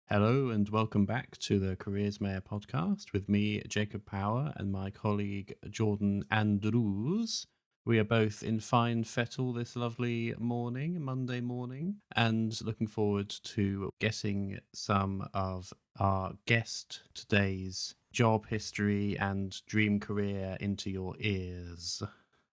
Hello and welcome back to the Careers Mayor podcast with me, Jacob Power, and my colleague Jordan Andrews. We are both in fine fettle this lovely morning, Monday morning, and looking forward to getting some of our guest today's job history and dream career into your ears.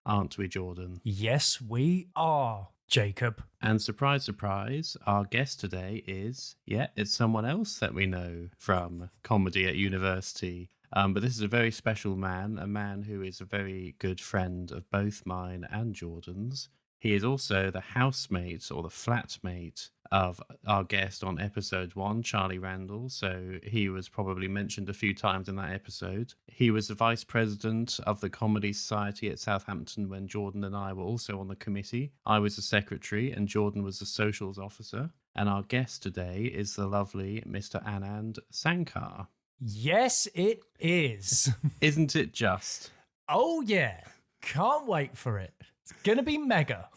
Aren't we, Jordan? Yes, we are, Jacob. And surprise, surprise, our guest today is, it's someone else that we know from comedy at university. But this is a very special man, a man who is a very good friend of both mine and Jordan's. He is also the housemate or the flatmate of our guest on episode 1, Charlie Randall. So he was probably mentioned a few times in that episode. He was the vice president of the Comedy Society at Southampton when Jordan and I were also on the committee. I was the secretary and Jordan was the socials officer. And our guest today is the lovely Mr. Anand Sankar. Yes, it is. Isn't it just? Oh, yeah. Can't wait for it. It's going to be mega.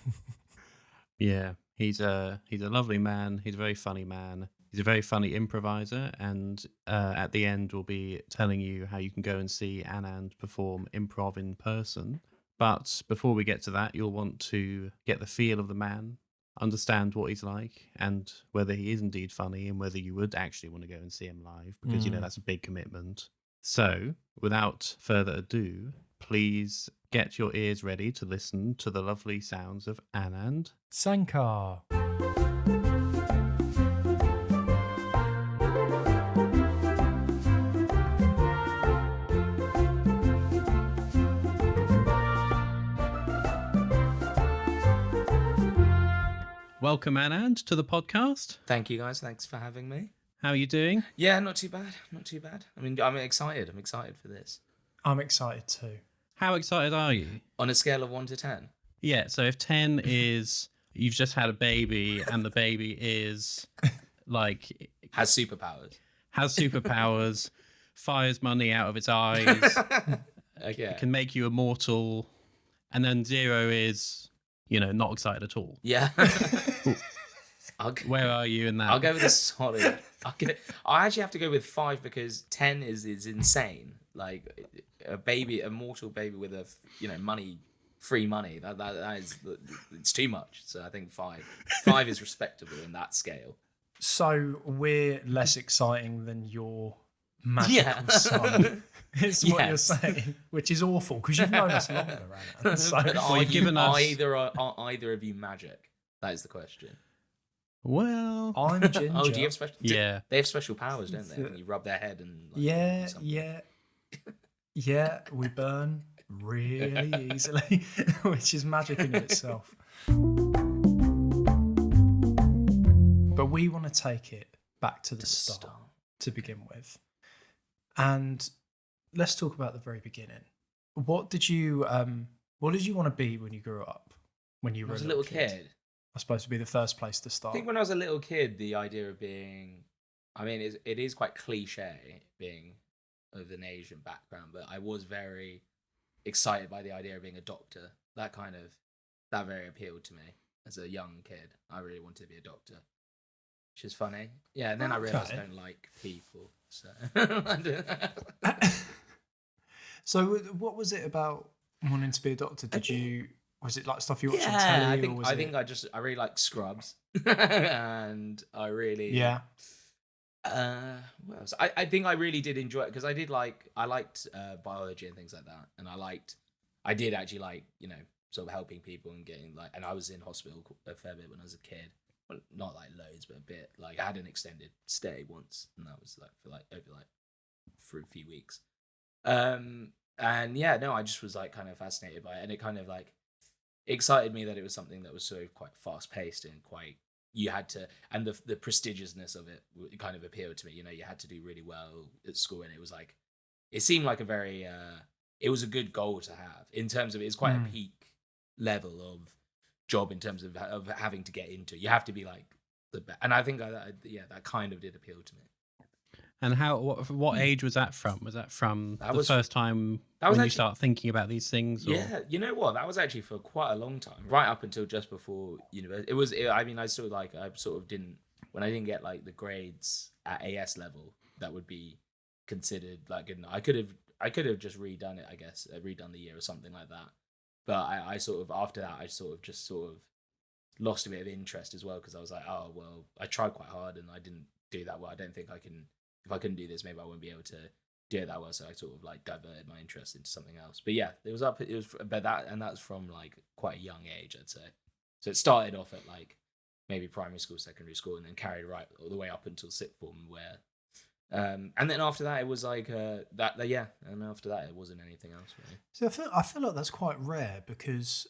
Yeah, he's a lovely man. He's a very funny man. He's a very funny improviser. And at the end, we'll be telling you how you can go and see Anand perform improv in person. But before we get to that, you'll want to get the feel of the man, understand what he's like, and whether he is indeed funny, and whether you would actually want to go and see him live, because, that's a big commitment. So, without further ado, please get your ears ready to listen to the lovely sounds of Anand Sankar. Welcome, Anand, to the podcast. Thank you, guys. Thanks for having me. How are you doing? Yeah, not too bad. Not too bad. I mean, I'm excited. I'm excited for this. I'm excited too. How excited are you? On a scale of 1 to 10? Yeah, so if 10 is you've just had a baby and the baby is like... Has superpowers, fires money out of its eyes, okay. can make you immortal, and then 0 is, not excited at all. Yeah. Where are you in that? I'll go with a solid. I actually have to go with 5 because 10 is insane. Like a mortal baby with free money. That is, it's too much. So I think 5. 5 is respectable in that scale. So we're less exciting than your magical son. It's what you're saying, which is awful because you've known us longer, Anand. So are either of you magic? That is the question. Well, I'm Ginger. Oh, do you have special? Yeah, they have special powers, don't they? When you rub their head and yeah, we burn really easily, which is magic in itself. But we want to take it back to the start to begin with, and let's talk about the very beginning. What did you want to be when you grew up? When you were a little kid? I suppose to be the first place to start. I think when I was a little kid, the idea of being, it is quite cliche being of an Asian background, but I was very excited by the idea of being a doctor. That very appealed to me as a young kid. I really wanted to be a doctor, which is funny. Yeah, and then I realised I don't like people. So, So what was it about wanting to be a doctor? Was it like stuff you watched on telly? I really like Scrubs, and I really what else? I think I really did enjoy it because I liked biology and things like that, and I did actually like sort of helping people and getting and I was in hospital a fair bit when I was a kid. Well, not like loads, but a bit. Like I had an extended stay once, and that was for a few weeks. And yeah, no, I just was kind of fascinated by it, and it kind of excited me that it was something that was so quite fast paced and quite you had to, and the prestigiousness of it kind of appealed to me. You had to do really well at school, and it was it seemed like a very it was a good goal to have in terms of it's quite a peak level of job in terms of having to get into. You have to be the best, and I think that kind of did appeal to me. And what age was that from? Was that from the first time when you start thinking about these things? Or? Yeah, you know what? That was actually for quite a long time, right up until just before university. I sort of didn't. when I didn't get like the grades at AS level that would be considered like good enough. I could have just redone it, I guess, redone the year or something like that. But I sort of, after that, I sort of lost a bit of interest as well, because I was like, oh well, I tried quite hard and I didn't do that well. I don't think I can. If I couldn't do this, maybe I wouldn't be able to do it that well. So I sort of like diverted my interest into something else. But yeah, that's from like quite a young age, I'd say. So it started off at like maybe primary school, secondary school, and then carried right all the way up until sixth form, where and then after that it was like yeah, and after that it wasn't anything else really. So I feel like that's quite rare, because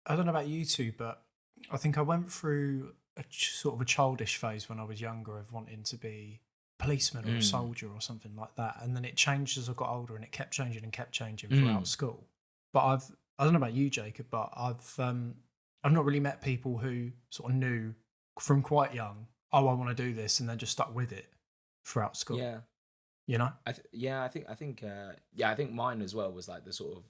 I don't know about you two, but I think I went through sort of a childish phase when I was younger of wanting to be a policeman or a soldier or something like that, and then it changed as I got older, and it kept changing throughout school. But I don't know about you, Jacob, but I've not really met people who sort of knew from quite young, oh, I want to do this, and then just stuck with it throughout school. Yeah, you know. I think mine as well was like the sort of,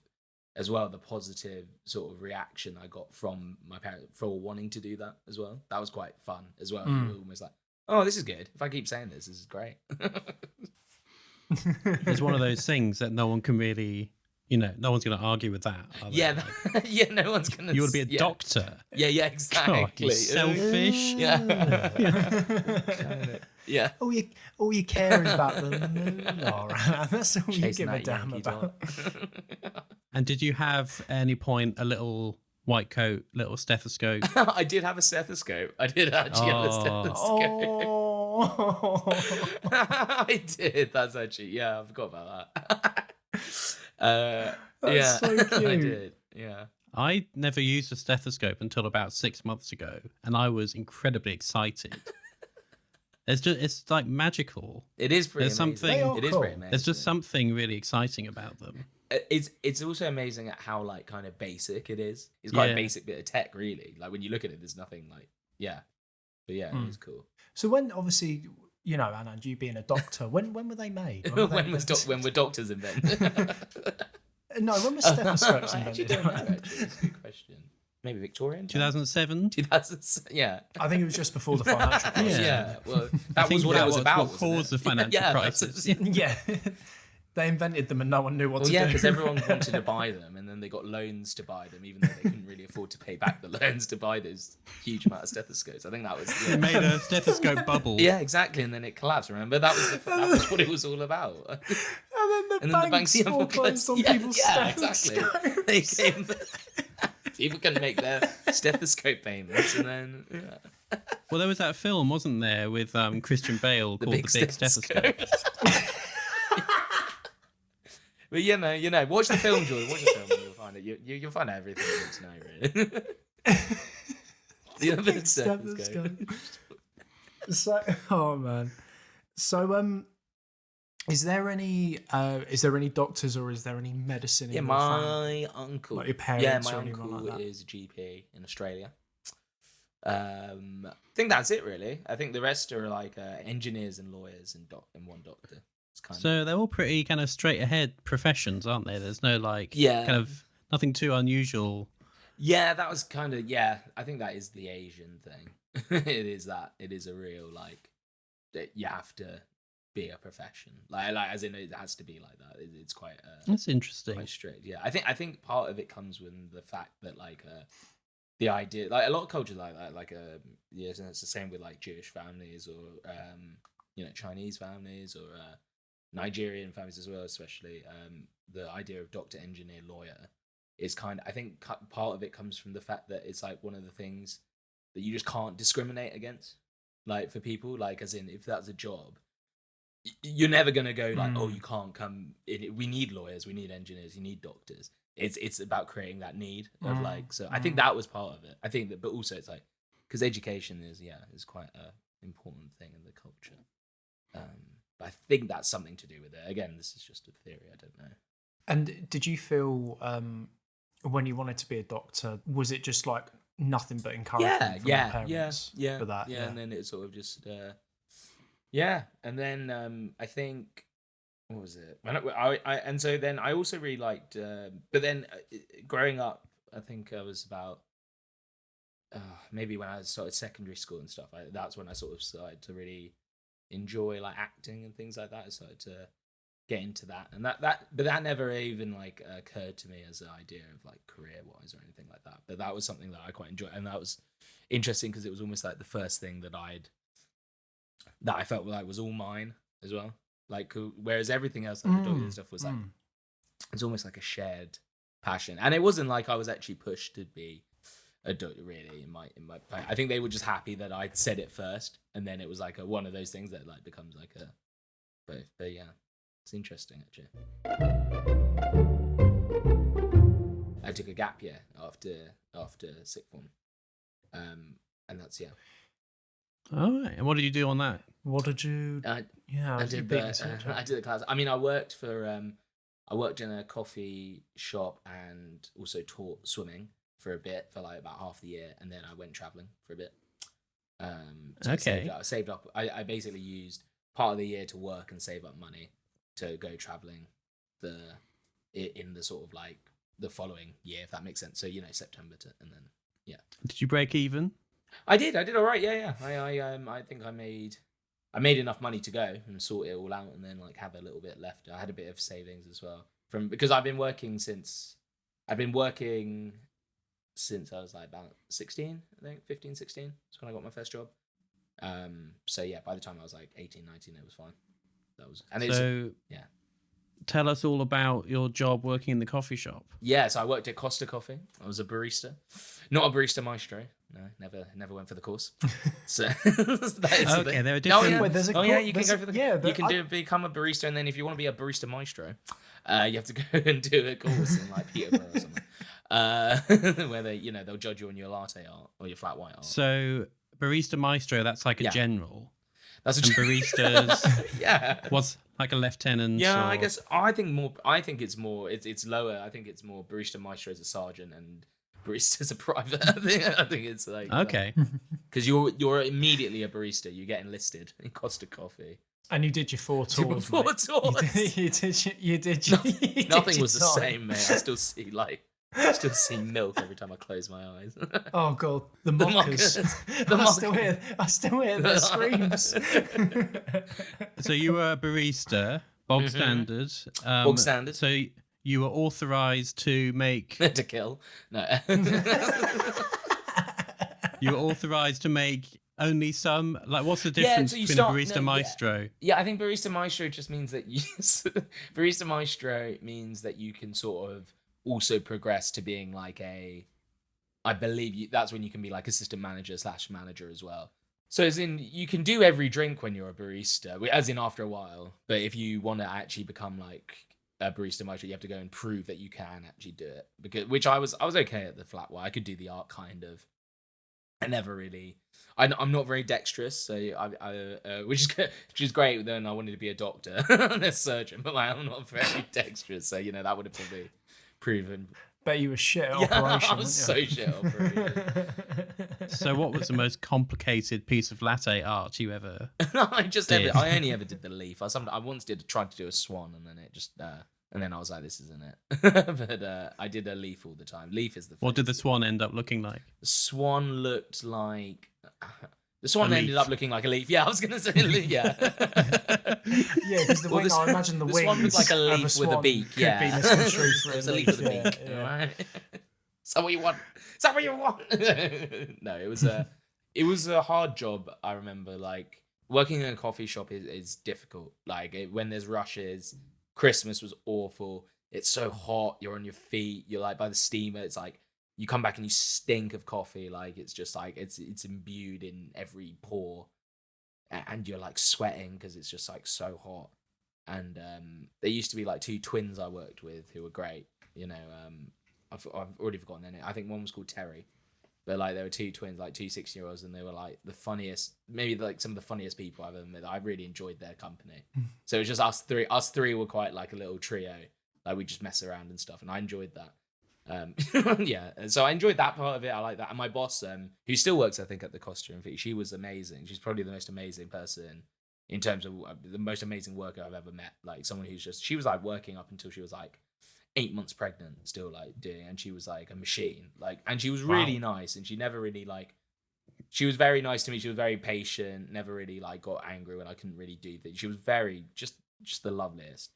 as well, the positive sort of reaction I got from my parents for wanting to do that as well. That was quite fun as well. You were almost like, oh, this is good. If I keep saying this is great. It's one of those things that no one can really, no one's going to argue with that. Yeah, yeah, no one's going to. You want to be a doctor. Yeah, exactly. God, you're selfish. Yeah. All you care is about the moolah. That's all you give a damn about. And did you have at any point a little white coat, little stethoscope? I did have a stethoscope. I did actually have a stethoscope. Oh. I did. That's actually, yeah, I forgot about that. That's so cute. I did. Yeah. I never used a stethoscope until about 6 months ago, and I was incredibly excited. It's like magical. It is pretty amazing. It is pretty amazing. There's just something really exciting about them. It's also amazing at how like kind of basic it is. It's quite a basic bit of tech, really. Like when you look at it, there's nothing like, yeah. But yeah, it is cool. So when, obviously, Anand, you being a doctor, when were they made? When were doctors invented? No, when were stethoscopes I invented? actually don't know, actually. That's a good question. Maybe Victorian? 2007? 2000, yeah. I think it was just before the financial crisis. Yeah, well, that was what it was about. What caused the financial crisis? Yeah. They invented them and no one knew what to do. Yeah, because everyone wanted to buy them, and then they got loans to buy them, even though they couldn't really afford to pay back the loans to buy those huge amount of stethoscopes. I think that was... They made a stethoscope bubble. Yeah, exactly, and then it collapsed, remember? That was what it was all about. And then the banks foreclosed on people's stethoscopes. Exactly. They came... People couldn't make their stethoscope payments, and then... Yeah. Well, there was that film, wasn't there, with Christian Bale called The Big Stethoscope. But you know, watch the film, Jordan. Watch the film, and you'll find it. You'll find out everything you need to know, really. The big stethoscope. So, oh man. So, is there any doctors or is there any medicine in your family? My uncle. Like your parents my or anyone uncle like that? is a GP in Australia. I think that's it, really. I think the rest are like engineers and lawyers and one doctor. So they're all pretty kind of straight ahead professions, aren't they? There's no kind of nothing too unusual. Yeah, that was kind of, I think that is the Asian thing. It is that. It is a real, you have to be a profession. Like as in it has to be like that. It's quite... That's interesting. Quite strict, yeah. I think part of it comes with the fact that, the idea... Like, a lot of cultures like that, it's the same with, Jewish families or, Chinese families or... Nigerian families as well, especially the idea of doctor, engineer, lawyer is I think part of it comes from the fact that it's one of the things that you just can't discriminate against, for people, as in if that's a job, you're never going to go oh, you can't come in. We need lawyers, we need engineers, you need doctors. It's about creating that need of so I think that was part of it. I think that, but also it's because education is quite a important thing in the culture. But I think that's something to do with it. Again, this is just a theory. I don't know. And did you feel when you wanted to be a doctor, was it just nothing but encouragement from your parents? For that? Yeah, and then it sort of just and then I think what was it? And so then I also really liked. But then growing up, I think I was about maybe when I started secondary school and stuff. That's when I sort of started to really enjoy like acting and things like that. I started to get into that, and but that never even like occurred to me as an idea of like career wise or anything like that. But that was something that I quite enjoyed, and that was interesting because it was almost like the first thing that I felt like was all mine as well. Like whereas everything else, like the dog and stuff, was like it's almost like a shared passion, and it wasn't like I was actually pushed to be a doctor really. In my, I think they were just happy that I said it first, and then it was like one of those things that like becomes like a. But yeah, it's interesting actually. I took a gap year after sixth form, and that's All right. And what did you do on that? What did you? I did the class. I mean, I worked in a coffee shop and also taught swimming for a bit, for like about half the year, and then I went traveling for a bit. So Okay. I saved up. I basically used part of the year to work and save up money to go traveling in the sort of like the following year, if that makes sense. So September and then Did you break even? I did all right. Yeah. I think I made enough money to go and sort it all out, and then like have a little bit left. I had a bit of savings as well because I've been working since I was like about 16, I think 15, 16. That's when I got my first job. So yeah, by the time I was like 18, 19, it was fine. Tell us all about your job working in the coffee shop. Yeah, so I worked at Costa Coffee. I was a barista, not a barista maestro. No, never went for the course. So that is okay, there are different. You can go for the. You can become a barista, and then if you want to be a barista maestro, you have to go and do a course in like Peterborough or something, where they'll judge you on your latte art or your flat white art. So barista maestro, that's like a general. That's a baristas. Yeah. What's like a lieutenant? Yeah, I guess I think it's more. It's lower. I think it's more barista maestro as a sergeant and barista as a private. I think it's like okay. Because you're immediately a barista. You get enlisted in Costa Coffee. And you did your 4 tours. Four tours. You did. Nothing was the same, mate. I still see milk every time I close my eyes. Oh god, the mockers. I still hear their screams. So you were a barista, bog standard. Bog standard. So you were authorized to make to kill. No. You were authorized to make only some. Like, what's the difference between barista maestro? Yeah, I think barista maestro just means that barista maestro means that you can sort of also progress to being like I believe that's when you can be like assistant manager / manager as well. So as in you can do every drink when you're a barista, as in after a while. But if you want to actually become like a barista maestro, you have to go and prove that you can actually do it. Which I was okay at the flat white. I could do the art kind of. I never really. I'm not very dexterous, so which is great. Then I wanted to be a doctor and a surgeon, but like, I'm not very dexterous, so that would have probably proven. Bet you were shit at operation. I was so shit at operation. So what was the most complicated piece of latte art you ever did? I only ever did the leaf. I once tried to do a swan, and then it just and then I was like, this isn't it. But I did a leaf all the time. Leaf is the. What did the swan end up looking like? The swan looked like. The swan ended up looking like a leaf. Yeah, I was gonna say leaf. Yeah. Yeah, because the wing. I imagine the wings. Swan looked like a leaf with a beak. Yeah. Could be misconstrued for a leaf with a beak. Yeah. Right? Is that what you want? Is that what you want? No, it was a hard job. I remember like working in a coffee shop is difficult. Like when there's rushes. Christmas was awful. It's so hot. You're on your feet. You're like by the steamer. It's like you come back and you stink of coffee. Like it's just like it's imbued in every pore, and you're like sweating because it's just like so hot. And there used to be like 2 twins I worked with who were great. I've already forgotten their name. I think one was called Terry, but like there were 2 twins, like 2 16-year-olds, and they were like the funniest, maybe like some of the funniest people I've ever met. I really enjoyed their company. So it was just us three. Us three were quite like a little trio. Like we just mess around and stuff, and I enjoyed that. Yeah, so I enjoyed that part of it. I like that. And my boss, who still works, I think, at the costume, she was amazing. She's probably the most amazing person in terms of the most amazing worker I've ever met. Like someone who's she was like working up until she was like 8 months pregnant, still like doing, and she was like a machine, like, and she was really nice, and she never really like, she was very nice to me. She was very patient, never really like got angry when I couldn't really do things. She was very just the loveliest.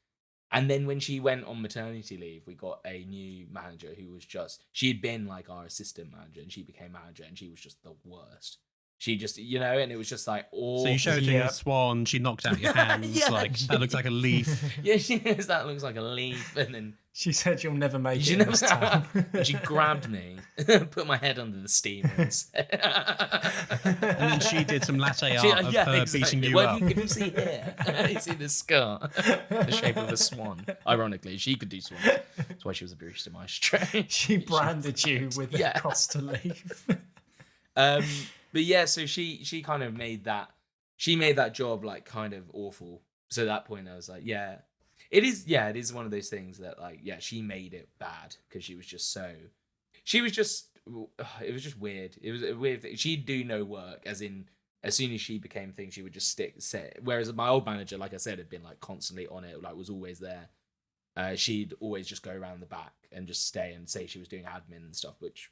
And then when she went on maternity leave, we got a new manager who was just, she had been like our assistant manager and she became manager, and she was just the worst. She just, and it was just like all. So you showed her a swan, she knocked out your hands, that looks like a leaf. Yeah, she is. That looks like a leaf. And then she said, "You'll never make it this time." And she grabbed me, put my head under the steamer, and then she did some latte art of her beating you up. If you see here, you see the scar, the shape of a swan. Ironically, she could do swans. That's why she was a barista maestro. She branded you with a Costa leaf. But yeah, so she kind of made that job like kind of awful. So at that point I was like, it is one of those things that like, she made it bad because it was just weird. It was a weird thing. She'd do no work, as in, as soon as she became thing, she would just sit. Whereas my old manager, like I said, had been like constantly on it, like was always there. She'd always just go around the back and just stay and say she was doing admin and stuff, which,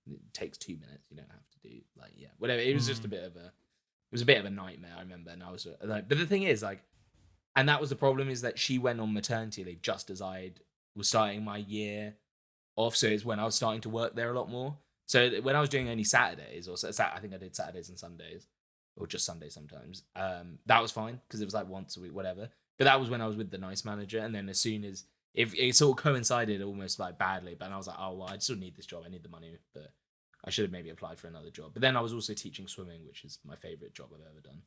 it takes 2 minutes. You don't have to do whatever. It was just a bit of a nightmare, I remember. And I was like, but the thing is, like, and that was the problem, is that she went on maternity leave just as I was starting my year off. So it's when I was starting to work there a lot more. So when I was doing only Saturdays, I think I did Saturdays and Sundays, or just Sundays sometimes. That was fine because it was like once a week, whatever. But that was when I was with the nice manager. And then as soon as, if it sort of coincided almost like badly, but I was like, oh, well, I still need this job. I need the money, but I should have maybe applied for another job. But then I was also teaching swimming, which is my favorite job I've ever done.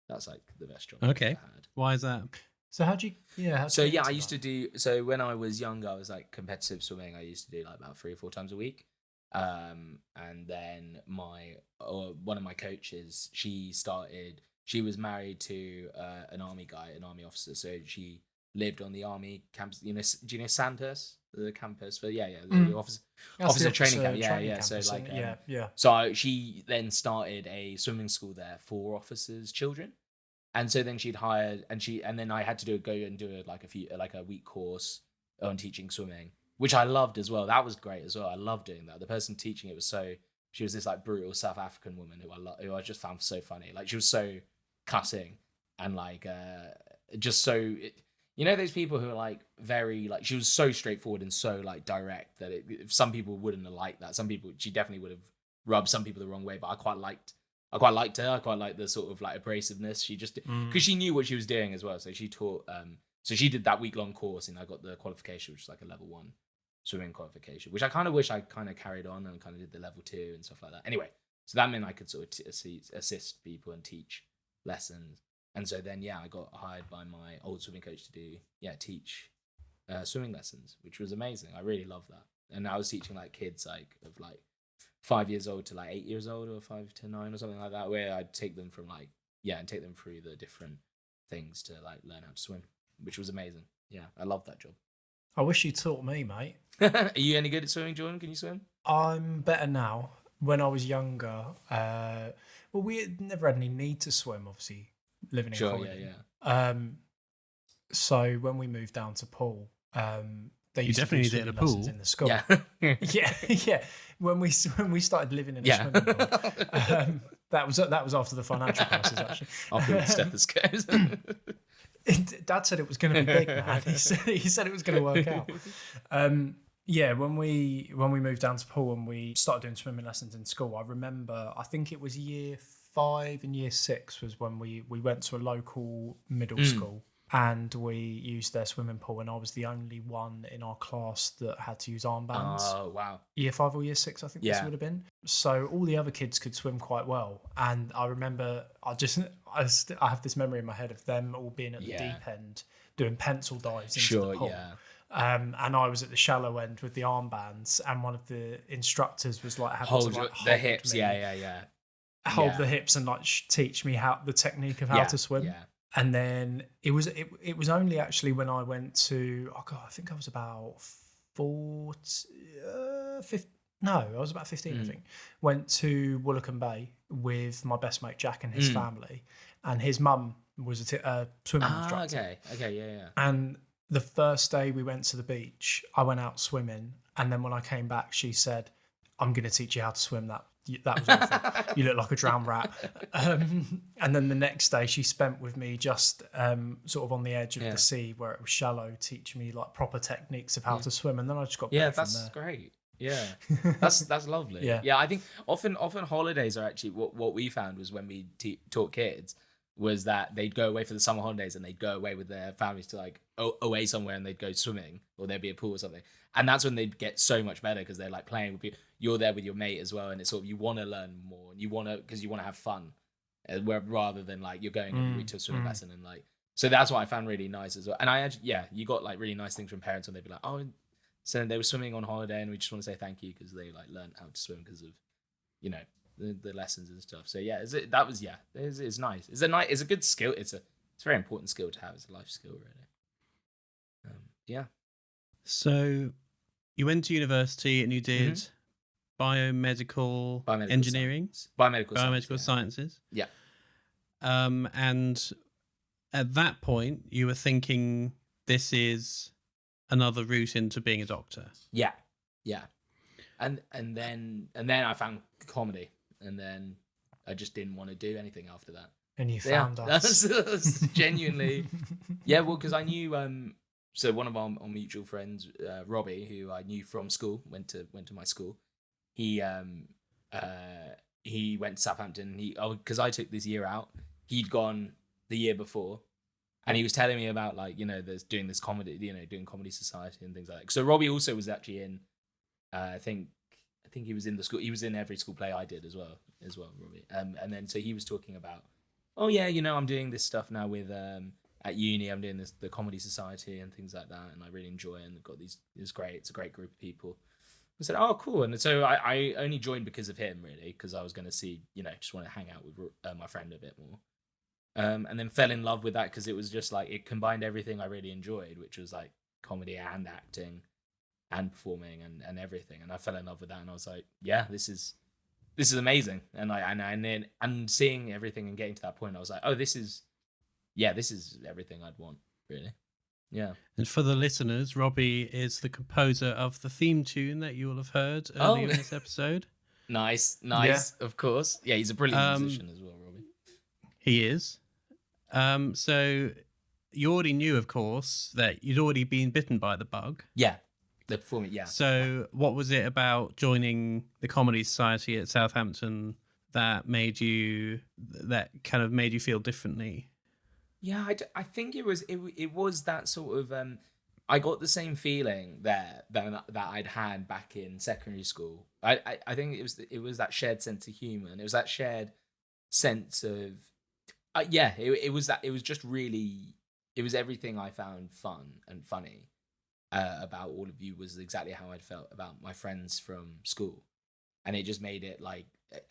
That's like the best job I've ever had. Why is that? So how'd you? I used to do. So when I was younger, I was like competitive swimming. I used to do like about 3 or 4 times a week. And then one of my coaches, she was married to an army guy, an army officer. So she lived on the army campus. Do you know Sandhurst, the campus for the officer training camp. Yeah. So like So she then started a swimming school there for officers' children. And so then she'd hired, and then I had to go and do a week course on teaching swimming, which I loved as well. That was great as well. I loved doing that. The person teaching it she was this like brutal South African woman who I just found so funny. Like, she was so cutting and like just so, those people who are like very like, she was so straightforward and so like direct that some people wouldn't have liked that. Some people, she definitely would have rubbed some people the wrong way, but I quite liked her. I quite liked the sort of like abrasiveness. She just, because she knew what she was doing as well. So she taught, so she did that week-long course, and I got the qualification, which is like a level 1 swimming qualification, which I kind of wish I kind of carried on and kind of did the level 2 and stuff like that. Anyway, so that meant I could sort of assist people and teach lessons. And so then, I got hired by my old swimming coach to teach swimming lessons, which was amazing. I really loved that. And I was teaching like kids like of like 5 years old to like 8 years old, or 5 to 9 or something like that, where I'd take them from like, and take them through the different things to like learn how to swim, which was amazing. Yeah, I loved that job. I wish you taught me, mate. Are you any good at swimming, Jordan? Can you swim? I'm better now. When I was younger, we had never had any need to swim, obviously, living in Croydon. So when we moved down to Poole, they used definitely to do needed a pool in the school. Yeah. When we started living in a swimming pool, that was after the financial crisis, actually. After the stethoscopes. Dad said it was going to be big, man. He said it was going to work out. When we moved down to Poole and we started doing swimming lessons in school, I remember, I think it was year 5 and year 6 was when we went to a local middle school, and we used their swimming pool, and I was the only one in our class that had to use armbands. Oh, wow. Year 5 or year 6, I think this would have been. So all the other kids could swim quite well. And I remember, I have this memory in my head of them all being at the deep end doing pencil dives into the pool. And I was at the shallow end with the armbands, and one of the instructors was like having hold to like the hips, hold the hips and like teach me the technique of how to swim. And then it was only actually when I went to, I think I was about 15. No, I was about 15, I think. Went to Woolacombe Bay with my best mate Jack and his family, and his mum was a swimming instructor. Okay, yeah. And the first day we went to the beach, I went out swimming, and then when I came back, she said, "I'm going to teach you how to swim." That was awful. You look like a drowned rat. And then the next day, she spent with me just sort of on the edge of the sea where it was shallow, teaching me like proper techniques of how to swim. And then I just got better from there. That's great. Yeah, that's lovely. Yeah, I think often holidays are actually what we found was when we taught kids was that they'd go away for the summer holidays and they'd go away with their families to like away somewhere and they'd go swimming or there'd be a pool or something. And that's when they'd get so much better because they're like playing with people. You're there with your mate as well. And it's sort of, you want to learn more and you want to have fun rather than like you're going every week to a swimming lesson and like, so that's what I found really nice as well. And I actually, you got like really nice things from parents when they'd be like, oh, so they were swimming on holiday and we just want to say thank you because they like learned how to swim because of, the lessons and stuff. So yeah, it's nice. It's a good skill. It's a very important skill to have. It's a life skill, really. Yeah. So you went to university and you did biomedical engineering, biomedical sciences. Yeah. And at that point, you were thinking this is another route into being a doctor. Yeah. And then I found comedy, and then I just didn't want to do anything after that. And you found us. That's genuinely, yeah. Well, because I knew, so one of our mutual friends, Robbie, who I knew from school, went to my school. He went to Southampton. Because I took this year out. He'd gone the year before, and he was telling me about like there's doing this comedy, doing Comedy Society and things like that. So Robbie also was actually in. I think he was in the school. He was in every school play I did as well, Robbie. And then so he was talking about, oh yeah, I'm doing this stuff now with at uni. I'm doing the Comedy Society and things like that, and I really enjoy it. And I've got it's great. It's a great group of people. I said, oh cool. And so I only joined because of him, really, because I was going to see, just want to hang out with my friend a bit more. And then fell in love with that because it was just like it combined everything I really enjoyed, which was like comedy and acting and performing and everything. And I fell in love with that, and I was like, yeah, this is amazing. And seeing everything and getting to that point, I was like, oh, this is everything I'd want, really. Yeah. And for the listeners, Robbie is the composer of the theme tune that you will have heard earlier in this episode. Nice, yeah. Of course. Yeah, he's a brilliant musician as well, Robbie. He is. So you already knew, of course, that you'd already been bitten by the bug. Yeah. The performance, yeah. So what was it about joining the Comedy Society at Southampton that kind of made you feel differently? Yeah, I think it was that sort of I got the same feeling there that I'd had back in secondary school. I think it was that shared sense of humor, and it was that shared sense of it was just really, it was everything I found fun and funny about all of you was exactly how I'd felt about my friends from school, and it just made it like,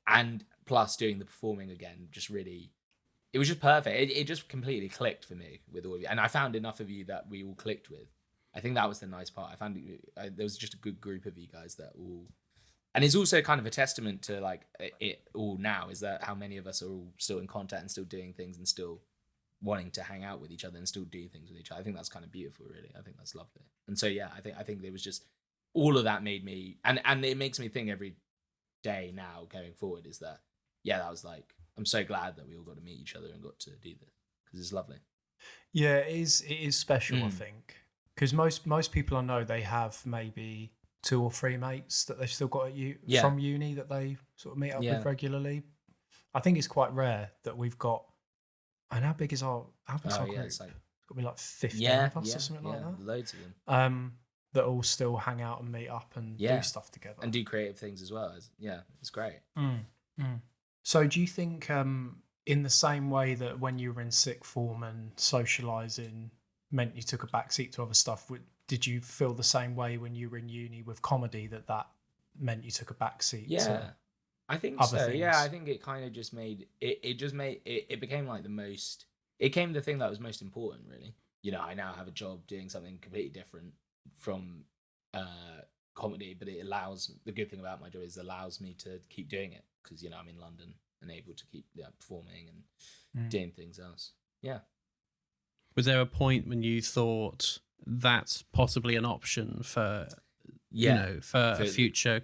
and plus doing the performing again just really. It was just perfect. It just completely clicked for me with all of you. And I found enough of you that we all clicked with. I think that was the nice part. I found there was just a good group of you guys that all... And it's also kind of a testament to like it all now, is that how many of us are all still in contact and still doing things and still wanting to hang out with each other and still do things with each other. I think that's kind of beautiful, really. I think that's lovely. And so, yeah, I think there was just... All of that made me... And it makes me think every day now going forward is that, yeah, that was like... I'm so glad that we all got to meet each other and got to do this because it's lovely. Yeah, it is special, I think, because most people I know, they have maybe 2 or 3 mates that they've still got from uni that they sort of meet up with regularly. I think it's quite rare that we've got. And how big is our group? It's got to be like 15 of us or something like that. Loads of them. That all still hang out and meet up and do stuff together and do creative things as well. It's great. So do you think in the same way that when you were in sixth form and socialising meant you took a backseat to other stuff, did you feel the same way when you were in uni with comedy that meant you took a backseat to I think other so. things? Yeah, I think it kind of just made... It became like the most... It became the thing that was most important, really. I now have a job doing something completely different from comedy, but it allows... The good thing about my job is it allows me to keep doing it. Because I'm in London and able to keep performing and doing things else. Yeah. Was there a point when you thought that's possibly an option for Yeah. for For- a future,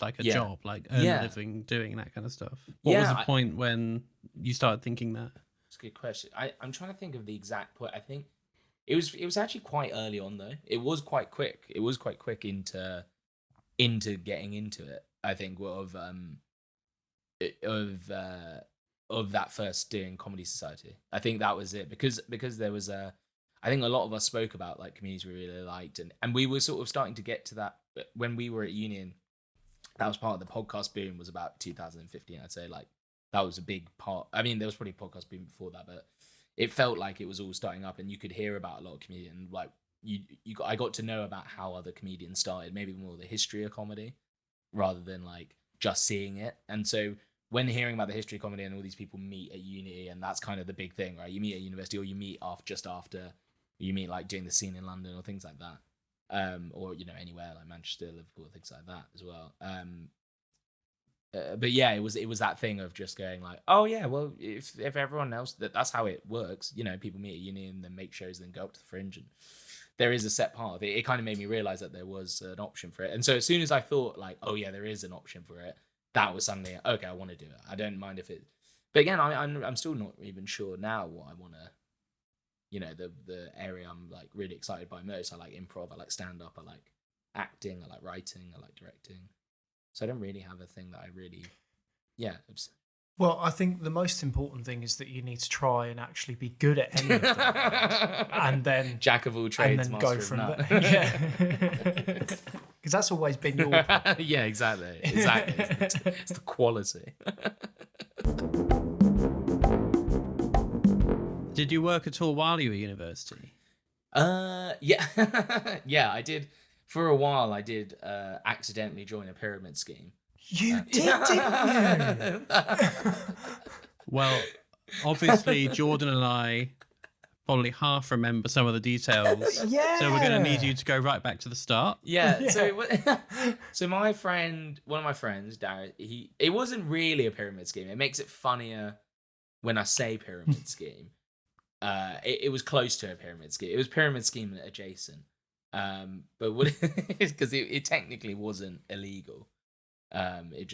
like a Yeah. job, like earn a Yeah. living doing that kind of stuff. What was Yeah, the point when you started thinking that? It's a good question. I'm trying to think of the exact point. I think it was actually quite early on though. It was quite quick. It was quite quick into getting into it. I think of that first doing Comedy Society. I think that was it because there was I think a lot of us spoke about like comedians we really liked, and we were sort of starting to get to that when we were at Union. That was part of the podcast boom, was about 2015. I'd say like that was a big part. I mean, there was probably podcast boom before that, but it felt like it was all starting up, and you could hear about a lot of comedians. Like I got to know about how other comedians started, maybe more the history of comedy rather than like just seeing it. And so when hearing about the history of comedy and all these people meet at uni, and that's kind of the big thing, right? You meet at university, or you meet just after, you meet like doing the scene in London or things like that. Or anywhere like Manchester, Liverpool, things like that as well. But yeah, it was that thing of just going like, oh yeah, well if everyone else that's how it works, people meet at uni and then make shows, then go up to the Fringe, and there is a set part of it. It kind of made me realize that there was an option for it, and so as soon as I thought like, oh yeah, there is an option for it, that was suddenly okay. I want to do it. I don't mind if it, but again, I'm still not even sure now what I want to. The area I'm like really excited by most. I like improv, I like stand up, I like acting, I like writing, I like directing. So I don't really have a thing that I really, Well, I think the most important thing is that you need to try and actually be good at any of them, and then jack of all trades, and then master go of from none. there. Yeah, because that's always been your. Yeah, exactly. It's the quality. Did you work at all while you were at university? Yeah, yeah. I did for a while. I did accidentally join a pyramid scheme. You did, didn't you? Well, obviously, Jordan and I probably half remember some of the details. Yeah. So we're going to need you to go right back to the start. Yeah. So my friend, one of my friends, Darren, it wasn't really a pyramid scheme. It makes it funnier when I say pyramid scheme. It was close to a pyramid scheme. It was pyramid scheme adjacent. But what because it technically wasn't illegal. It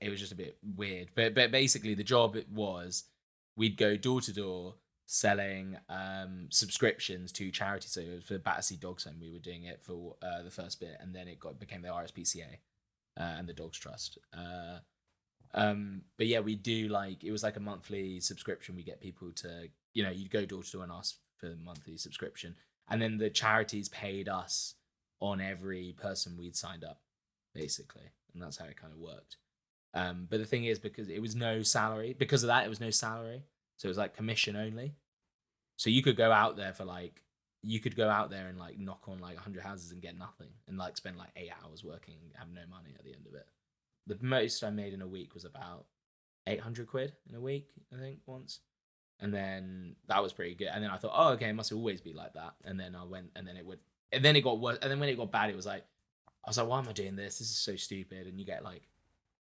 was just a bit weird. But basically the job was we'd go door to door selling subscriptions to charities. So it was for Battersea Dogs Home. We were doing it for the first bit, and then it became the RSPCA and the Dogs Trust. But yeah, we do it was like a monthly subscription. We get people to, you'd go door to door and ask for a monthly subscription. And then the charities paid us on every person we'd signed up, basically. And that's how it kind of worked. But the thing is, because it was no salary, because of that, it was no salary. So it was like commission only. So you could go out there and like knock on like 100 houses and get nothing, and like spend like 8 hours working and have no money at the end of it. The most I made in a week was about 800 quid in a week, I think, once. And then that was pretty good. And then I thought, oh, okay, it must always be like that. And then I went, and then it got worse. And then when it got bad, I was like, why am I doing this? This is so stupid. And you get like,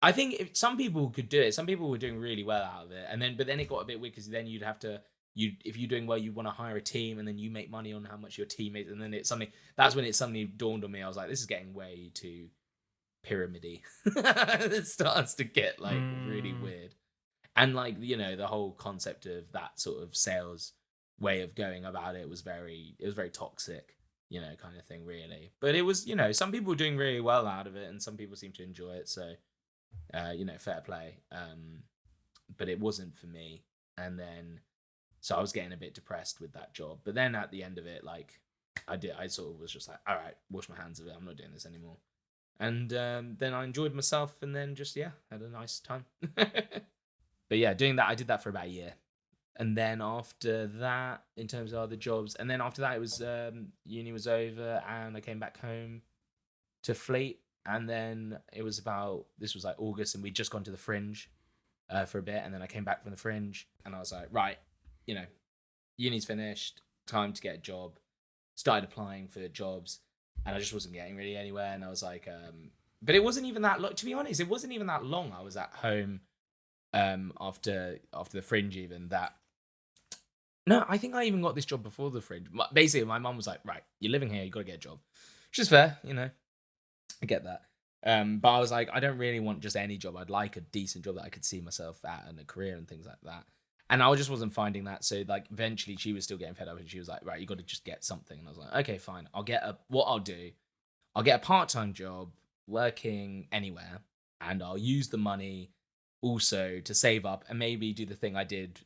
I think some people could do it. Some people were doing really well out of it. But then it got a bit weird, because then you'd have to, if you're doing well, you want to hire a team, and then you make money on how much your team makes. And then that's when it suddenly dawned on me. I was like, this is getting way too pyramidy. It starts to get like really weird. And like, the whole concept of that sort of sales way of going about it was very toxic, kind of thing, really. But it was, some people were doing really well out of it, and some people seem to enjoy it. So, fair play. But it wasn't for me. And then, so I was getting a bit depressed with that job. But then at the end of it, like I sort of was just like, all right, wash my hands of it. I'm not doing this anymore. And then I enjoyed myself, and then just, had a nice time. But yeah, doing that, I did that for about a year. And then after that, in terms of other jobs, and then after that, it was uni was over, and I came back home to Fleet. And then this was like August, and we'd just gone to the Fringe for a bit. And then I came back from the Fringe, and I was like, right, uni's finished, time to get a job. Started applying for jobs, and I just wasn't getting really anywhere. And I was like, but it wasn't even that long, to be honest. It wasn't even that long. I was at home after the Fringe, even that No, I think I even got this job before the fringe. Basically, my mum was like, right, you're living here, you got to get a job. Which is fair, you know. I get that. But I was like, I don't really want just any job. I'd like a decent job that I could see myself at and a career and things like that. And I just wasn't finding that. So like eventually she was still getting fed up and she was like, right, you got to just get something. And I was like, okay, fine. I'll get a part-time job working anywhere, and I'll use the money also to save up and maybe do the thing I did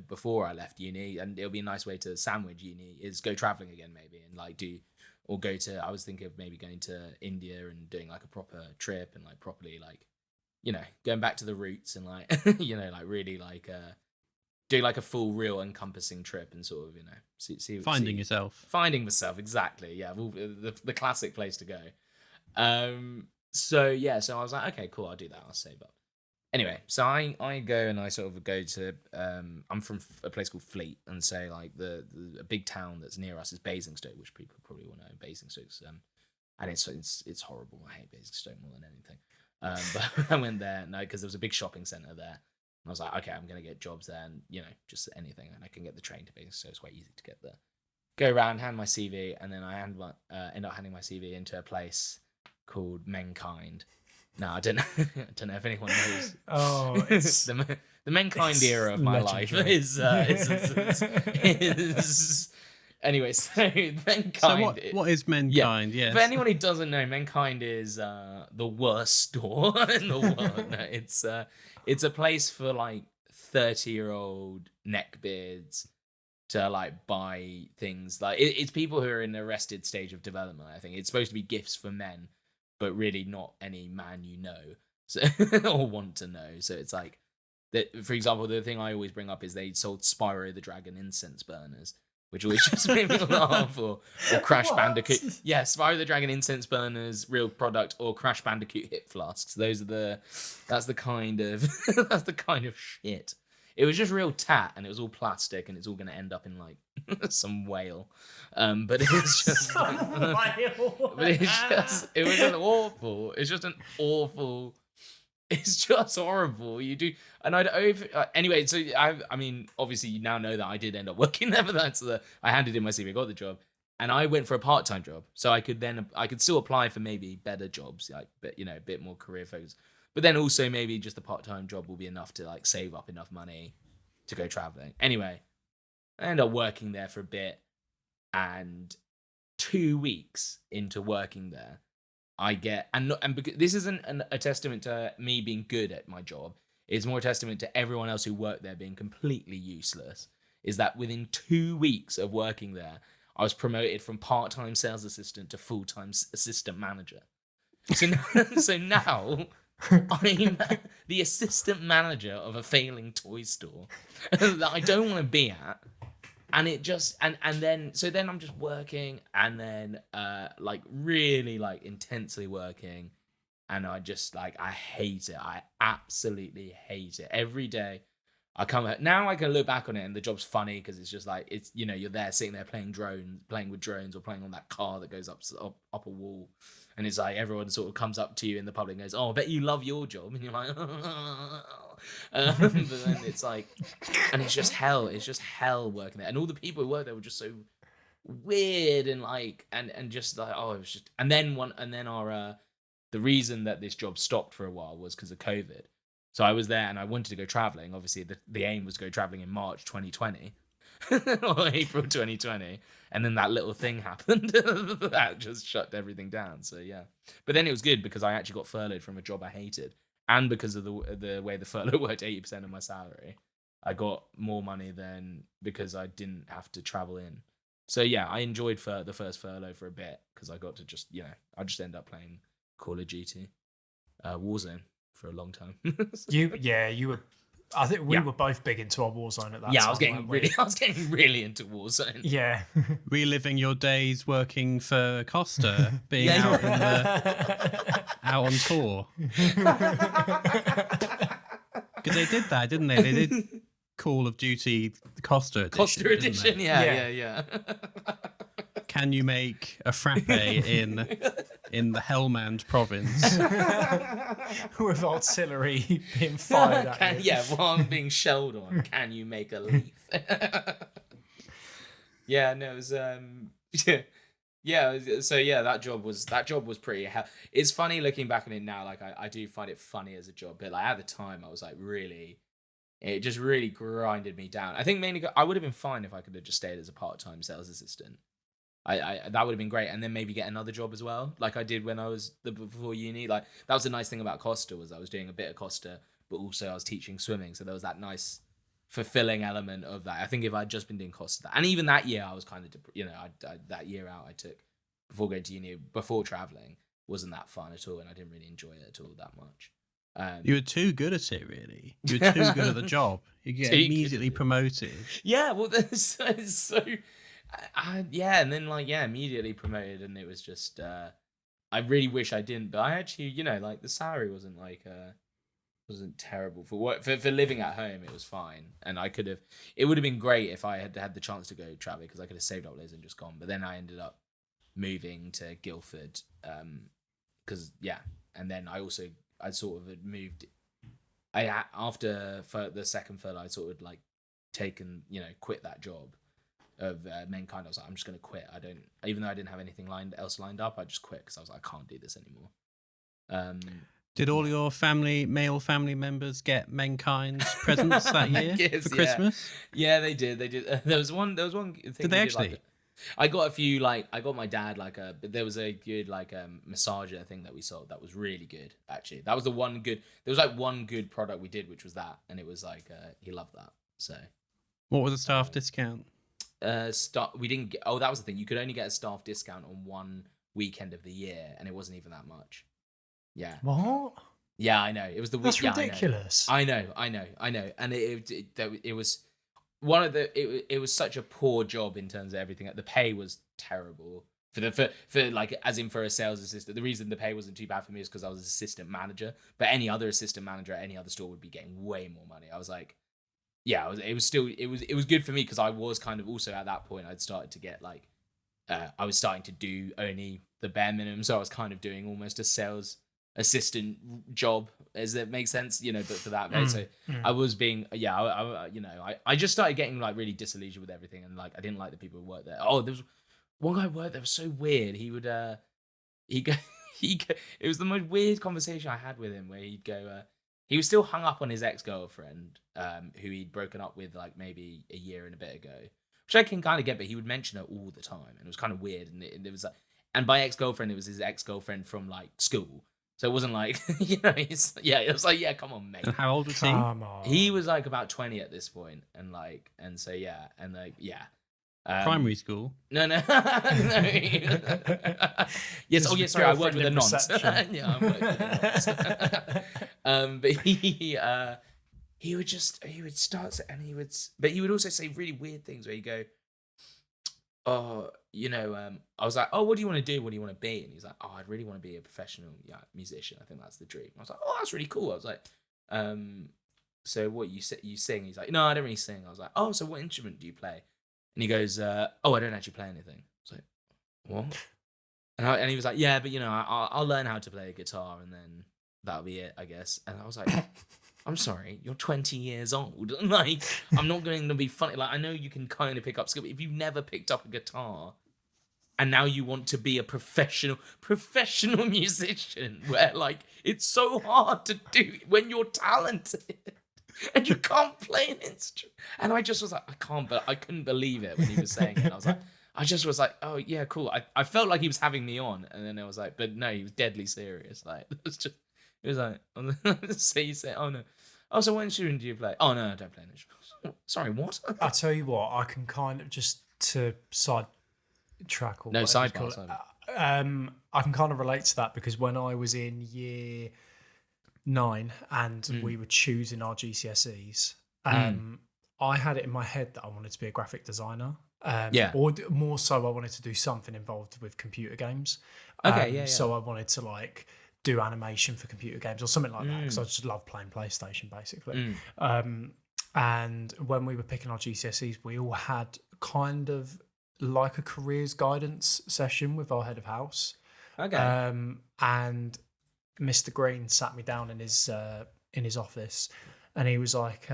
before I left uni, and it'll be a nice way to sandwich uni is go traveling again maybe, and like I was thinking of maybe going to India and doing like a proper trip and like properly like, going back to the roots and like, like really like do like a full real encompassing trip and sort of, Finding yourself. Finding myself, exactly. Yeah. The classic place to go. So I was like, okay, cool, I'll do that. I'll save up. Anyway, so I go and I sort of go to, I'm from a place called Fleet, and so like a big town that's near us is Basingstoke, which people probably will know. Basingstoke's, and it's horrible. I hate Basingstoke more than anything. But I went there, because there was a big shopping centre there. And I was like, okay, I'm going to get jobs there and, just anything. And I can get the train to Basingstoke, so it's quite easy to get there. Go around, hand my CV, and then I end up handing my CV into a place called Menkinding. No, I don't know if anyone knows. Oh, it's the Menkinding era of my legendary. life is anyway. So Menkinding. So what is Menkinding? Yeah. Yes. For anyone who doesn't know, Menkinding is the worst store in the world. No, it's a place for like 30-year-old neckbeards to like buy things. Like it's people who are in the arrested stage of development. I think it's supposed to be gifts for men, but really not any man so or want to know. So it's like that. For example, the thing I always bring up is they sold Spyro the Dragon incense burners, which always just made me laugh. Or Crash Bandicoot. Yeah, Spyro the Dragon incense burners, real product, or Crash Bandicoot hip flasks. That's the kind of shit. It was just real tat, and it was all plastic, and it's all going to end up in like some whale. But it was just like, but it was just awful. It's just an awful. It's just horrible. You do, and anyway. So I mean, obviously you now know that I did end up working there, but I handed in my CV, got the job, and I went for a part-time job, so I could still apply for maybe better jobs, like, but a bit more career focused. But then also maybe just a part-time job will be enough to like save up enough money to go traveling. Anyway, I ended up working there for a bit, and 2 weeks into working there, I get and because this isn't a testament to me being good at my job. It's more a testament to everyone else who worked there being completely useless. Is that within 2 weeks of working there, I was promoted from part-time sales assistant to full-time assistant manager. So now I'm the assistant manager of a failing toy store that I don't want to be at. And it just and then I'm just working, and then like really like intensely working, and I just like I hate it. I absolutely hate it. Every day I come out now, I can look back on it and the job's funny because it's just like it's you're there sitting there playing with drones, or playing on that car that goes up a wall. And it's like everyone sort of comes up to you in the public and goes, "Oh, I bet you love your job." And you're like, but then it's like, and it's just hell. It's just hell working there. And all the people who work there were just so weird and like, and just like, oh, it was just. And then the reason that this job stopped for a while was because of COVID. So I was there and I wanted to go traveling. Obviously, the aim was to go traveling in March 2020 or April 2020. And then that little thing happened that just shut everything down. So yeah, but then it was good because I actually got furloughed from a job I hated, and because of the way the furlough worked, 80% of my salary, I got more money than because I didn't have to travel in. So yeah, I enjoyed the first furlough for a bit because I got to just I just ended up playing Call of Duty, Warzone for a long time. You were. I think we were both big into our Warzone at that time. Yeah, I was getting really into Warzone. Yeah. Reliving your days working for Costa, being out on tour. Because they did that, didn't they? They did Call of Duty Costa Edition. Costa Edition, yeah. Can you make a frappe in the Helmand province? With artillery being fired at you. While I'm being shelled on, can you make a leaf? Yeah, no, it was yeah, so yeah, that job was pretty hell. It's funny looking back on it now, like I do find it funny as a job, but like at the time I was like really, it just really grinded me down. I think mainly I would have been fine if I could have just stayed as a part-time sales assistant. I that would have been great, and then maybe get another job as well, like I did when I was before uni. Like that was the nice thing about Costa, was I was doing a bit of Costa, but also I was teaching swimming, so there was that nice fulfilling element of that. I think if I'd just been doing Costa, and even that year I was kind of, that year out I took before going to uni, before traveling, wasn't that fun at all, and I didn't really enjoy it at all that much. You were too good at it, really. You were too good at the job. You get immediately promoted. Yeah, well, that's so. Yeah, and then immediately promoted, and it was just. I really wish I didn't, but I actually, like the salary wasn't wasn't terrible for what for living at home. It was fine, and I could have. It would have been great if I had had the chance to go traveling, because I could have saved up loads and just gone. But then I ended up moving to Guildford, because and then I sort of had moved. After the second furlough, I sort of like taken quit that job of Menkinding. I was like, I'm just gonna quit. I don't, even though I didn't have anything else lined up, I just quit because I was like, I can't do this anymore. Did all your male family members get Menkind's presents that year for Christmas? Yeah, they did. There was one thing. Did they actually? I got a few, I got my dad there was a good massager thing that we sold that was really good, actually. That was the one good, there was one good product we did, which was that, and it was he loved that. So what was the staff discount? We didn't get, that was the thing, you could only get a staff discount on one weekend of the year, and it wasn't even that much. Yeah. What? Yeah, I know. It was the week. That's ridiculous. I know. And it was one of the. It was such a poor job in terms of everything. The pay was terrible for a sales assistant. The reason the pay wasn't too bad for me is because I was an assistant manager. But any other assistant manager at any other store would be getting way more money. I was like, it was good for me because I was kind of also at that point I'd started to get I was starting to do only the bare minimum, so I was kind of doing almost a sales assistant job, as it makes sense, but for that I was being I just started getting really disillusioned with everything, and I didn't like the people who worked there. There was one guy who worked there, was so weird. He would it was the most weird conversation I had with him, where he'd go he was still hung up on his ex-girlfriend, who he'd broken up with maybe a year and a bit ago, which I can kind of get, but he would mention her all the time, and it was kind of weird. And it was and by ex-girlfriend, it was his ex-girlfriend from school. So it wasn't it was come on, mate. And how old was he? Come on. He was about 20 at this point, and primary school? No. Yes. Oh, yes. Sorry, I worked with a nonce. Yeah, I worked with a nonce. But he would start, and but he would also say really weird things where he'd go, I was like, oh, what do you want to do? What do you want to be? And he's like, oh, I'd really want to be a professional musician. I think that's the dream. I was like, oh, that's really cool. I was like, so what, you sing? He's like, no, I don't really sing. I was like, oh, so what instrument do you play? And he goes, oh, I don't actually play anything. I was like, what? And he was like, yeah, but I'll learn how to play a guitar, and then that'll be it, I guess. And I was like, I'm sorry, you're 20 years old. I'm not going to be funny. I know you can kind of pick up skill, but if you've never picked up a guitar and now you want to be a professional musician, where it's so hard to do when you're talented and you can't play an instrument. And I just was like, I couldn't believe it when he was saying it. And I just was like, oh yeah, cool. I felt like he was having me on, and then I was like, but no, he was deadly serious. It was like, so you say, oh no. Oh, so what instrument do you play? Oh no, I don't play an instrument. Sorry, what? I'll tell you what, I can kind of, just to sidetrack, or no, sidebar. I can kind of relate to that, because when I was in year 9 and we were choosing our GCSEs, I had it in my head that I wanted to be a graphic designer. Or more so, I wanted to do something involved with computer games. So I wanted to do animation for computer games or something like that, because I just love playing PlayStation, basically. And when we were picking our GCSEs, we all had kind of a careers guidance session with our head of house. Okay. And Mr. Green sat me down in his office, and he was like,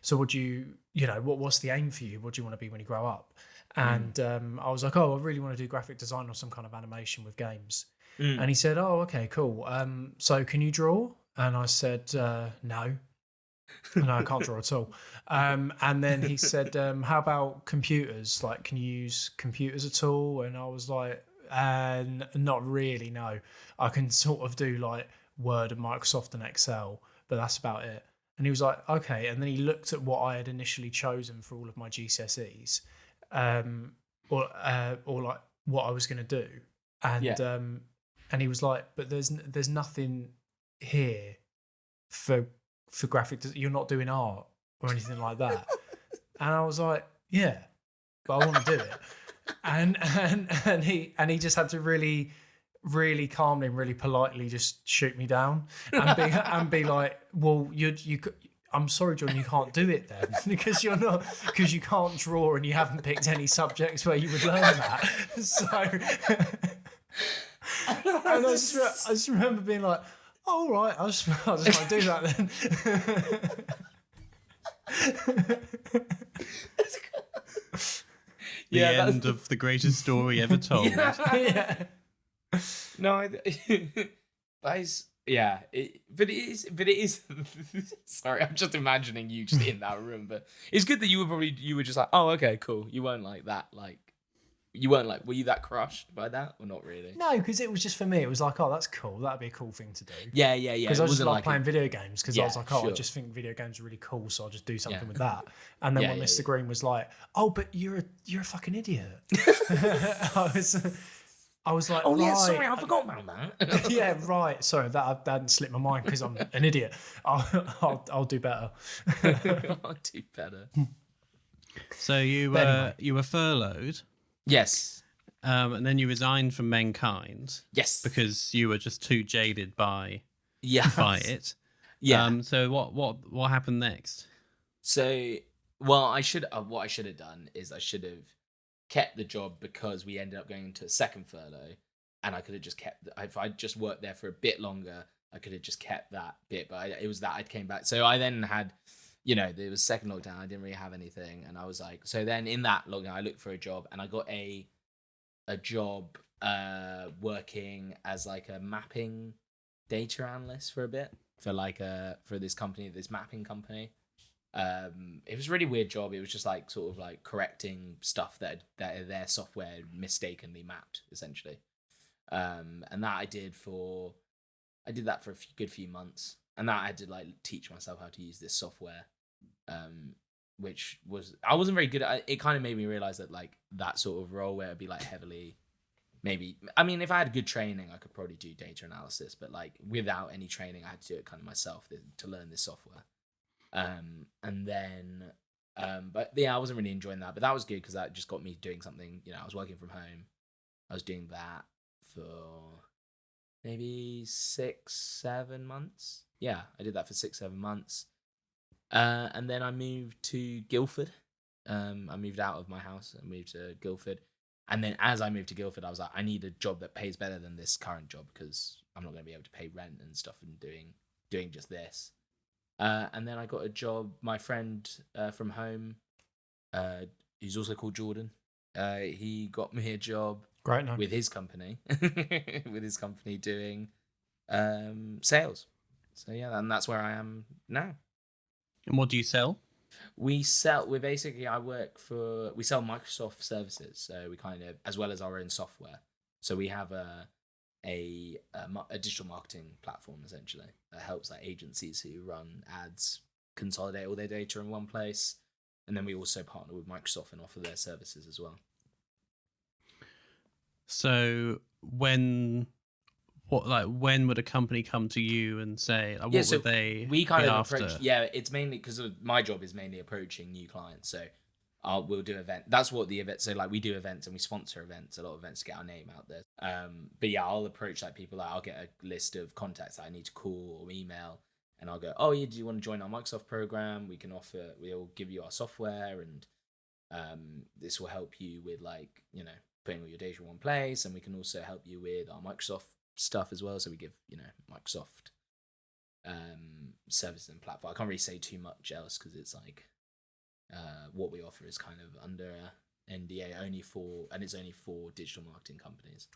so what's the aim for you? What do you want to be when you grow up? And I was like, oh, I really want to do graphic design or some kind of animation with games. Mm. And he said, oh, okay, cool. So can you draw? And I said, no. No, I can't draw at all. And then he said, how about computers? Like, can you use computers at all? And I was like, not really, no. I can sort of do like Word and Microsoft and Excel, but that's about it. And he was like, okay. And then he looked at what I had initially chosen for all of my GCSEs, or like what I was going to do. And he was like, but there's nothing here for graphic. You're not doing art or anything like that. And I was like, yeah, but I want to do it. And he just had to really, really calmly and really politely just shoot me down and be like, well, I'm sorry, John, you can't do it then because you can't draw and you haven't picked any subjects where you would learn that. So, and I just remember being like, oh, all right, I'll just want to do that then. The end of the greatest story ever told. Yeah. No, that is, yeah. But it is. Sorry, I'm just imagining you just in that room. But it's good that you were just like, oh, okay, cool. You weren't like that, like. You weren't like, were you that crushed by that or not really? No, because it was just for me. It was like, oh, that's cool. That'd be a cool thing to do. Yeah. Because I just like playing video games. Because I was like, oh, sure. I just think video games are really cool, so I'll just do something with that. And then when Mr. Green was like, oh, but you're a fucking idiot. I was like, oh right. yeah, sorry, I forgot about that. Yeah, right. Sorry, that hadn't slipped my mind because I'm an idiot. I'll do better. I'll do better. So you were furloughed. Yes. And then you resigned from Mankind. Yes. Because you were just too jaded by it. Yeah. So what happened next? So, well, what I should have done is I should have kept the job because we ended up going into a second furlough, and I could have just kept. If I just worked there for a bit longer, I could have just kept that bit. But it was that I came back. So I then had. There was second lockdown. I didn't really have anything, and I was like, so then in that lockdown, I looked for a job, and I got a job working as like a mapping data analyst for a bit for this company, this mapping company. It was a really weird job. It was just like sort of like correcting stuff that their software mistakenly mapped, essentially. And that I did that for a good few months. And that I had to like teach myself how to use this software, which I wasn't very good at. It kind of made me realize that like that sort of role where it'd be like heavily, maybe. I mean, if I had good training, I could probably do data analysis. But like without any training, I had to do it kind of myself to learn this software. And then, but yeah, I wasn't really enjoying that. But that was good because that just got me doing something. I was working from home. I was doing that for maybe 6-7 months. Yeah, I did that for 6-7 months. And then I moved to Guildford. I moved out of my house and moved to Guildford. And then as I moved to Guildford, I was like, I need a job that pays better than this current job because I'm not going to be able to pay rent and stuff and doing just this. And then I got a job. My friend from home, who's also called Jordan, he got me a job with his company, doing sales. So yeah, and that's where I am now. And what do you sell? We sell Microsoft services. So we kind of, as well as our own software. So we have a digital marketing platform essentially that helps like agencies who run ads consolidate all their data in one place. And then we also partner with Microsoft and offer their services as well. So when would a company come to you and say, what would they we kind of after? approach, it's mainly because my job is mainly approaching new clients. So we'll do events. That's what the event. So like we do events and we sponsor events, a lot of events to get our name out there. But yeah, I'll approach like people. Like I'll get a list of contacts that I need to call or email, and I'll go, oh yeah, do you want to join our Microsoft program? We'll give you our software, and this will help you with like putting all your data in one place, and we can also help you with our Microsoft stuff as well. So we give Microsoft services and platform. I can't really say too much else because it's like what we offer is kind of under NDA and it's only for digital marketing companies.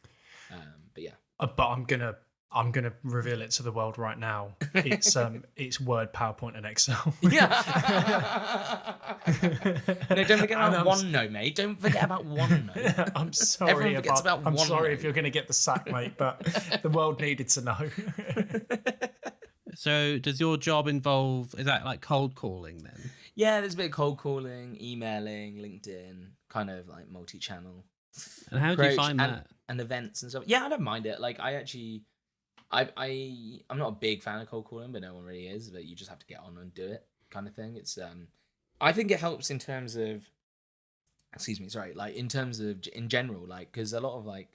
But yeah. But I'm gonna reveal it to the world right now. It's Word, PowerPoint, and Excel. Yeah. No, don't forget about OneNote, mate. Don't forget about OneNote. I'm sorry. Everyone forgets about I'm OneNote. sorry if you're gonna get the sack, mate. But the world needed to know. So does your job involve, is that like cold calling then? Yeah, there's a bit of cold calling, emailing, LinkedIn, kind of like multi-channel. And how do you find that? And events and stuff. Yeah, I don't mind it. Like I'm not a big fan of cold calling, but no one really is. But you just have to get on and do it, kind of thing. It's I think it helps in terms of, like in terms of in general, like because a lot of like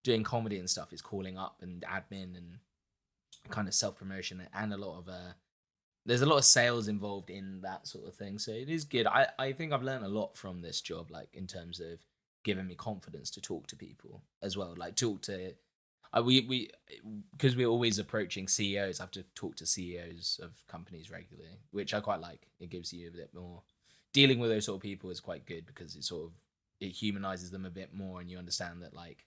doing comedy and stuff is calling up and admin and kind of self-promotion, and a lot of there's a lot of sales involved in that sort of thing. So it is good. I think I've learned a lot from this job, like in terms of giving me confidence to talk to people as well. Like talk to we because we're always approaching CEOs. I have to talk to CEOs of companies regularly, which I quite like. It gives you a bit more. Dealing with those sort of people is quite good because it humanizes them a bit more, and you understand that, like,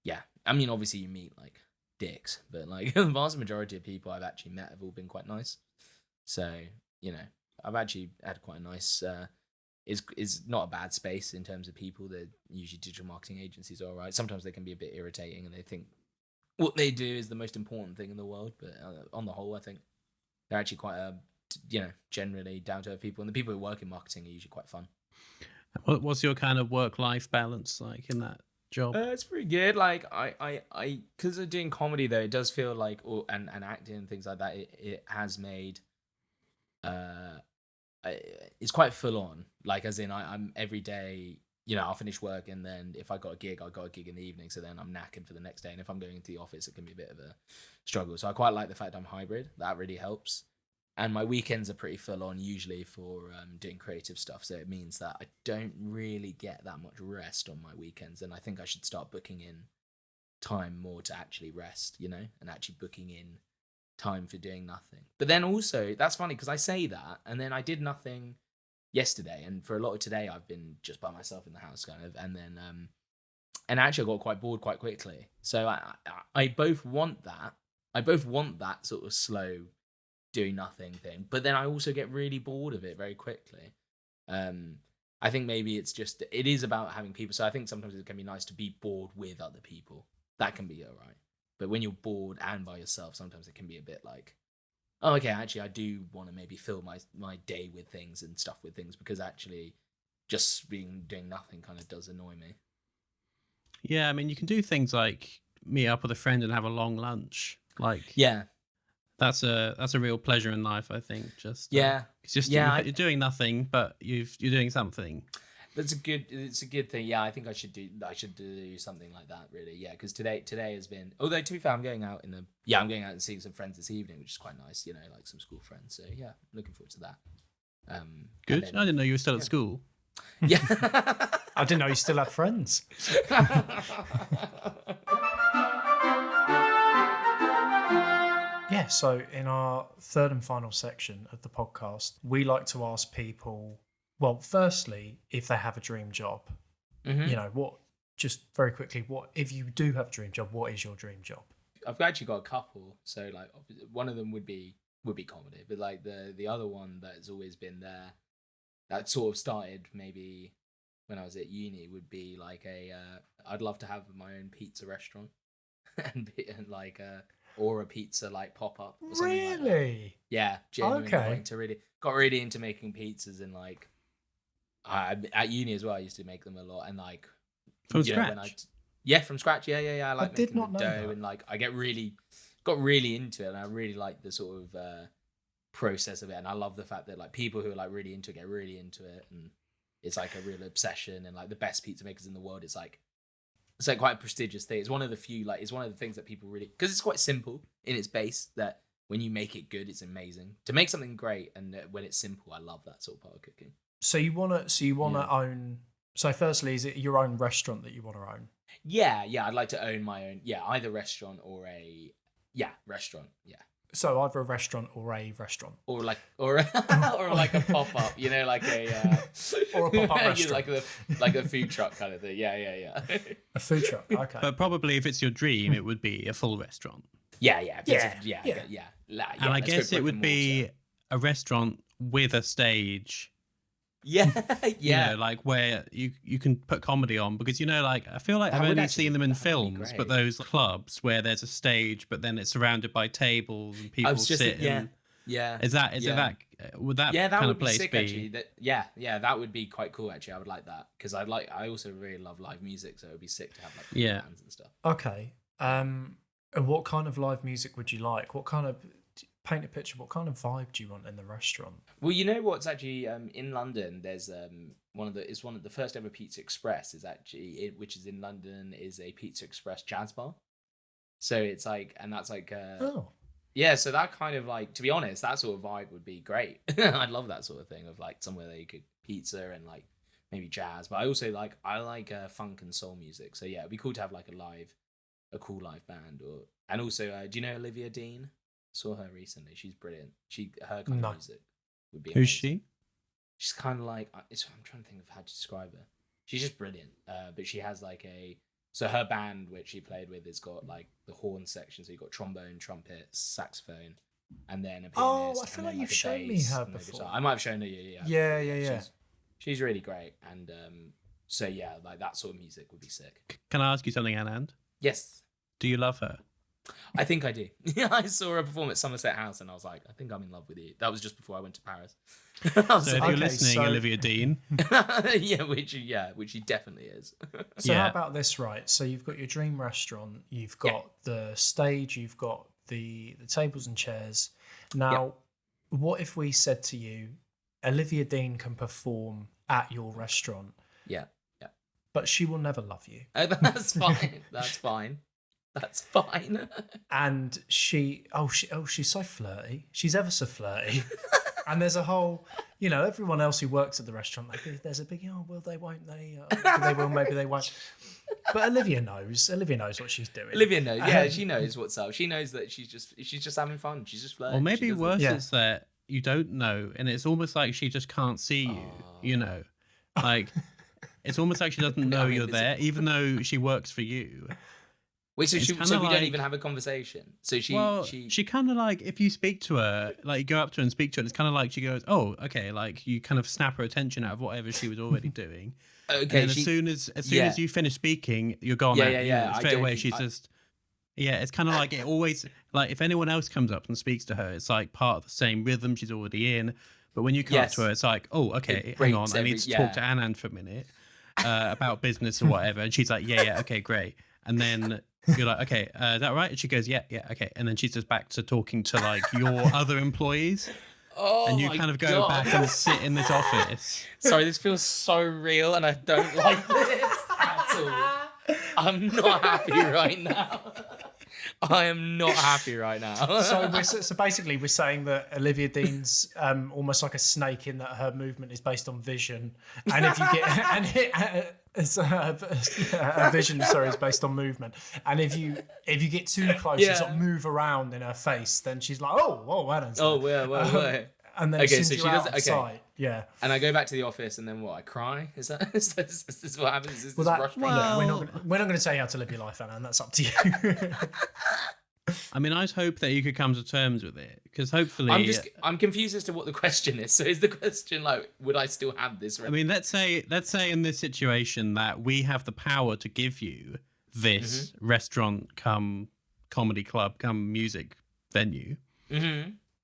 yeah. I mean, obviously you meet like dicks, but like the vast majority of people I've actually met have all been quite nice. So, you know, I've actually had quite a nice is not a bad space in terms of people. They're usually digital marketing agencies, all right. Sometimes they can be a bit irritating and they think what they do is the most important thing in the world, but on the whole I think they're actually quite generally down to earth people, and the people who work in marketing are usually quite fun. What's your kind of work-life balance like in that job? It's pretty good. Like I because of doing comedy though, it does feel like and acting and things like that, it has made it's quite full on. Like as in I'm every day, I'll finish work, and then if I got a gig in the evening, so then I'm knackered for the next day, and if I'm going into the office it can be a bit of a struggle. So I quite like the fact I'm hybrid. That really helps. And my weekends are pretty full on usually for doing creative stuff. So it means that I don't really get that much rest on my weekends. And I think I should start booking in time more to actually rest, and actually booking in time for doing nothing. But then also, that's funny because I say that, and then I did nothing yesterday. And for a lot of today, I've been just by myself in the house kind of. And then, and actually I got quite bored quite quickly. So I both want that. I both want that sort of slow doing nothing thing, but then I also get really bored of it very quickly. I think maybe it is about having people. So I think sometimes it can be nice to be bored with other people. That can be all right. But when you're bored and by yourself, sometimes it can be a bit like, oh, okay, actually I do want to maybe fill my day with things and stuff with things, because actually just doing nothing kind of does annoy me. Yeah, I mean, you can do things like meet up with a friend and have a long lunch. Like, yeah. That's a real pleasure in life, I think. You're doing nothing, but you're doing something. It's a good thing. Yeah, I think I should do something like that, really. Yeah, because today has been, although to be fair, I'm going out and seeing some friends this evening, which is quite nice. Like some school friends. So yeah, looking forward to that. Good. I didn't know you were still at school. Yeah, I didn't know you still had friends. Yeah, so in our third and final section of the podcast, we like to ask people, well, firstly, if they have a dream job. Mm-hmm. Just very quickly, if you do have a dream job, what is your dream job? I've actually got a couple. So like one of them would be comedy, but like the other one that has always been there, that sort of started maybe when I was at uni, would be like I'd love to have my own pizza restaurant and like or a pizza like pop up. Really? Like yeah, genuinely. Got really into making pizzas, and like at uni as well. I used to make them a lot, and like from scratch. From scratch. Yeah. I like making the dough, and like I got really into it, and I really like the sort of process of it, and I love the fact that like people who are like really into it get really into it, and it's like a real obsession, and like the best pizza makers in the world. It's like quite a prestigious thing. It's one of the few, like, it's one of the things that people really, because it's quite simple in its base, that when you make it good, it's amazing. To make something great, and when it's simple, I love that sort of part of cooking. So you want to own, so firstly, is it your own restaurant that you want to own? Yeah, I'd like to own my own, either restaurant or restaurant, yeah. So either a restaurant or a restaurant. or like or like a pop up, like a Or a pop-up restaurant. like a food truck kind of thing. Yeah. A food truck. Okay. But probably if it's your dream, it would be a full restaurant. Yeah. And I guess it would be a restaurant with a stage. Yeah. Like where you can put comedy on, because like I feel like I've only seen them in films, but those clubs where there's a stage, but then it's surrounded by tables and people sit. Yeah. Is that would that that kind would of place sick, be? Actually. That would be quite cool. Actually, I would like that because I also really love live music, so it would be sick to have like bands and stuff. Okay. And what kind of live music would you like? Paint a picture. What kind of vibe do you want in the restaurant? Well, you know what's actually in London. There's one of the first ever Pizza Express is actually which is in London, is a Pizza Express jazz bar. So it's like, and that's like yeah. So that kind of like, to be honest, that sort of vibe would be great. I'd love that sort of thing of like somewhere that you could pizza and like maybe jazz. But I also like funk and soul music. So yeah, it'd be cool to have like a cool live band. And also, do you know Olivia Dean? Saw her recently. She's brilliant. Her kind of music would be amazing. Who's she? She's kind of like, I'm trying to think of how to describe her. She's just brilliant. But she has like so her band, which she played with, has got like the horn section. So you've got trombone, trumpet, saxophone, and then a pianist. Oh, I feel like you've shown me her before. I might have shown her you. Yeah. She's really great. And so yeah, like that sort of music would be sick. Can I ask you something, Anand? Yes. Do you love her? I think I do. I saw her perform at Somerset House and I was like, I think I'm in love with you. That was just before I went to Paris. So if you're listening, Olivia Dean. which she definitely is. So how about this, right? So you've got your dream restaurant, you've got the stage, you've got the tables and chairs. Now, what if we said to you, Olivia Dean can perform at your restaurant? Yeah. But she will never love you. That's fine. That's fine. That's fine. And she's so flirty. She's ever so flirty. And there's a whole, everyone else who works at the restaurant, like there's a big, will they, won't they? Maybe they will, maybe they won't. But Olivia knows what she's doing. Olivia knows. Yeah, she knows what's up. She knows that she's just having fun. She's just flirting. Or maybe worse is that you don't know, and it's almost like she just can't see you. Like it's almost like she doesn't know you're there, even though she works for you. Wait, so we don't even have a conversation. So she kind of like, if you speak to her, like you go up to her and speak to her, and it's kind of like she goes, oh, okay, like you kind of snap her attention out of whatever she was already doing. Okay. And as soon as you finish speaking, you're gone. Straight away, she's just. Yeah, it's kind of like it always, like if anyone else comes up and speaks to her, it's like part of the same rhythm she's already in. But when you come up to her, it's like, oh, okay, hang on, I need to talk to Anand for a minute about business or whatever. And she's like, yeah, okay, great. And then you're like, okay, is that right? And she goes, yeah, okay. And then she's just back to talking to like your other employees. Oh, and you kind of go back and sit in this office. Sorry, this feels so real and I don't like this at all. I'm not happy right now. I am not happy right now. So basically we're saying that Olivia Dean's almost like a snake in that her movement is based on vision. And if you get... a vision, is based on movement, and if you get too close and sort of move around in her face, then she's like, Adam's there. Wait. And then so she does outside, and I go back to the office, and then what? I cry. Is this what happens? Is this rush? We're not going to tell you how to live your life, Anna, and that's up to you. I mean, I'd hope that you could come to terms with it, because hopefully... I'm confused as to what the question is. So is the question like, would I still have this? I mean, let's say in this situation that we have the power to give you this restaurant come comedy club come music venue,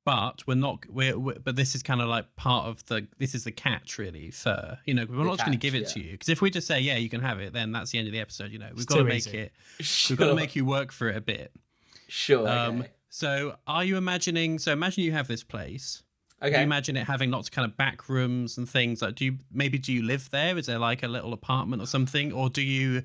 but but this is kind of like part of this is the catch really for, we're not just going to give it to you, because if we just say, yeah, you can have it, then that's the end of the episode. We've got to make it, we've got to make you work for it a bit. Sure. Okay. So are you imagining, imagine you have this place. Okay. Do you imagine it having lots of kind of back rooms and things? Like, do you live there? Is there like a little apartment or something? Or do you,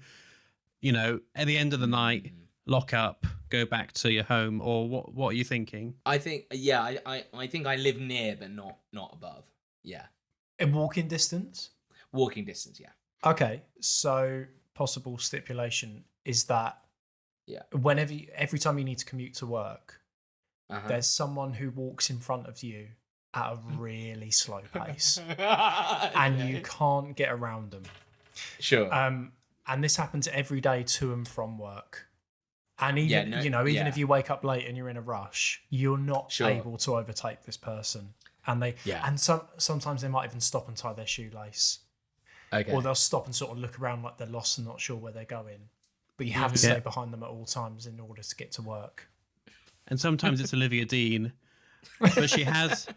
at the end of the night, lock up, go back to your home? Or what are you thinking? I think, I think I live near, but not above. Yeah. In walking distance? Walking distance, yeah. Okay. So possible stipulation is that every time you need to commute to work, there's someone who walks in front of you at a really slow pace, and you can't get around them. Sure. And this happens every day to and from work. And even even if you wake up late and you're in a rush, you're not able to overtake this person. And sometimes they might even stop and tie their shoelace. Okay. Or they'll stop and sort of look around like they're lost and not sure where they're going. But you have to stay behind them at all times in order to get to work. And sometimes it's Olivia Dean, but she has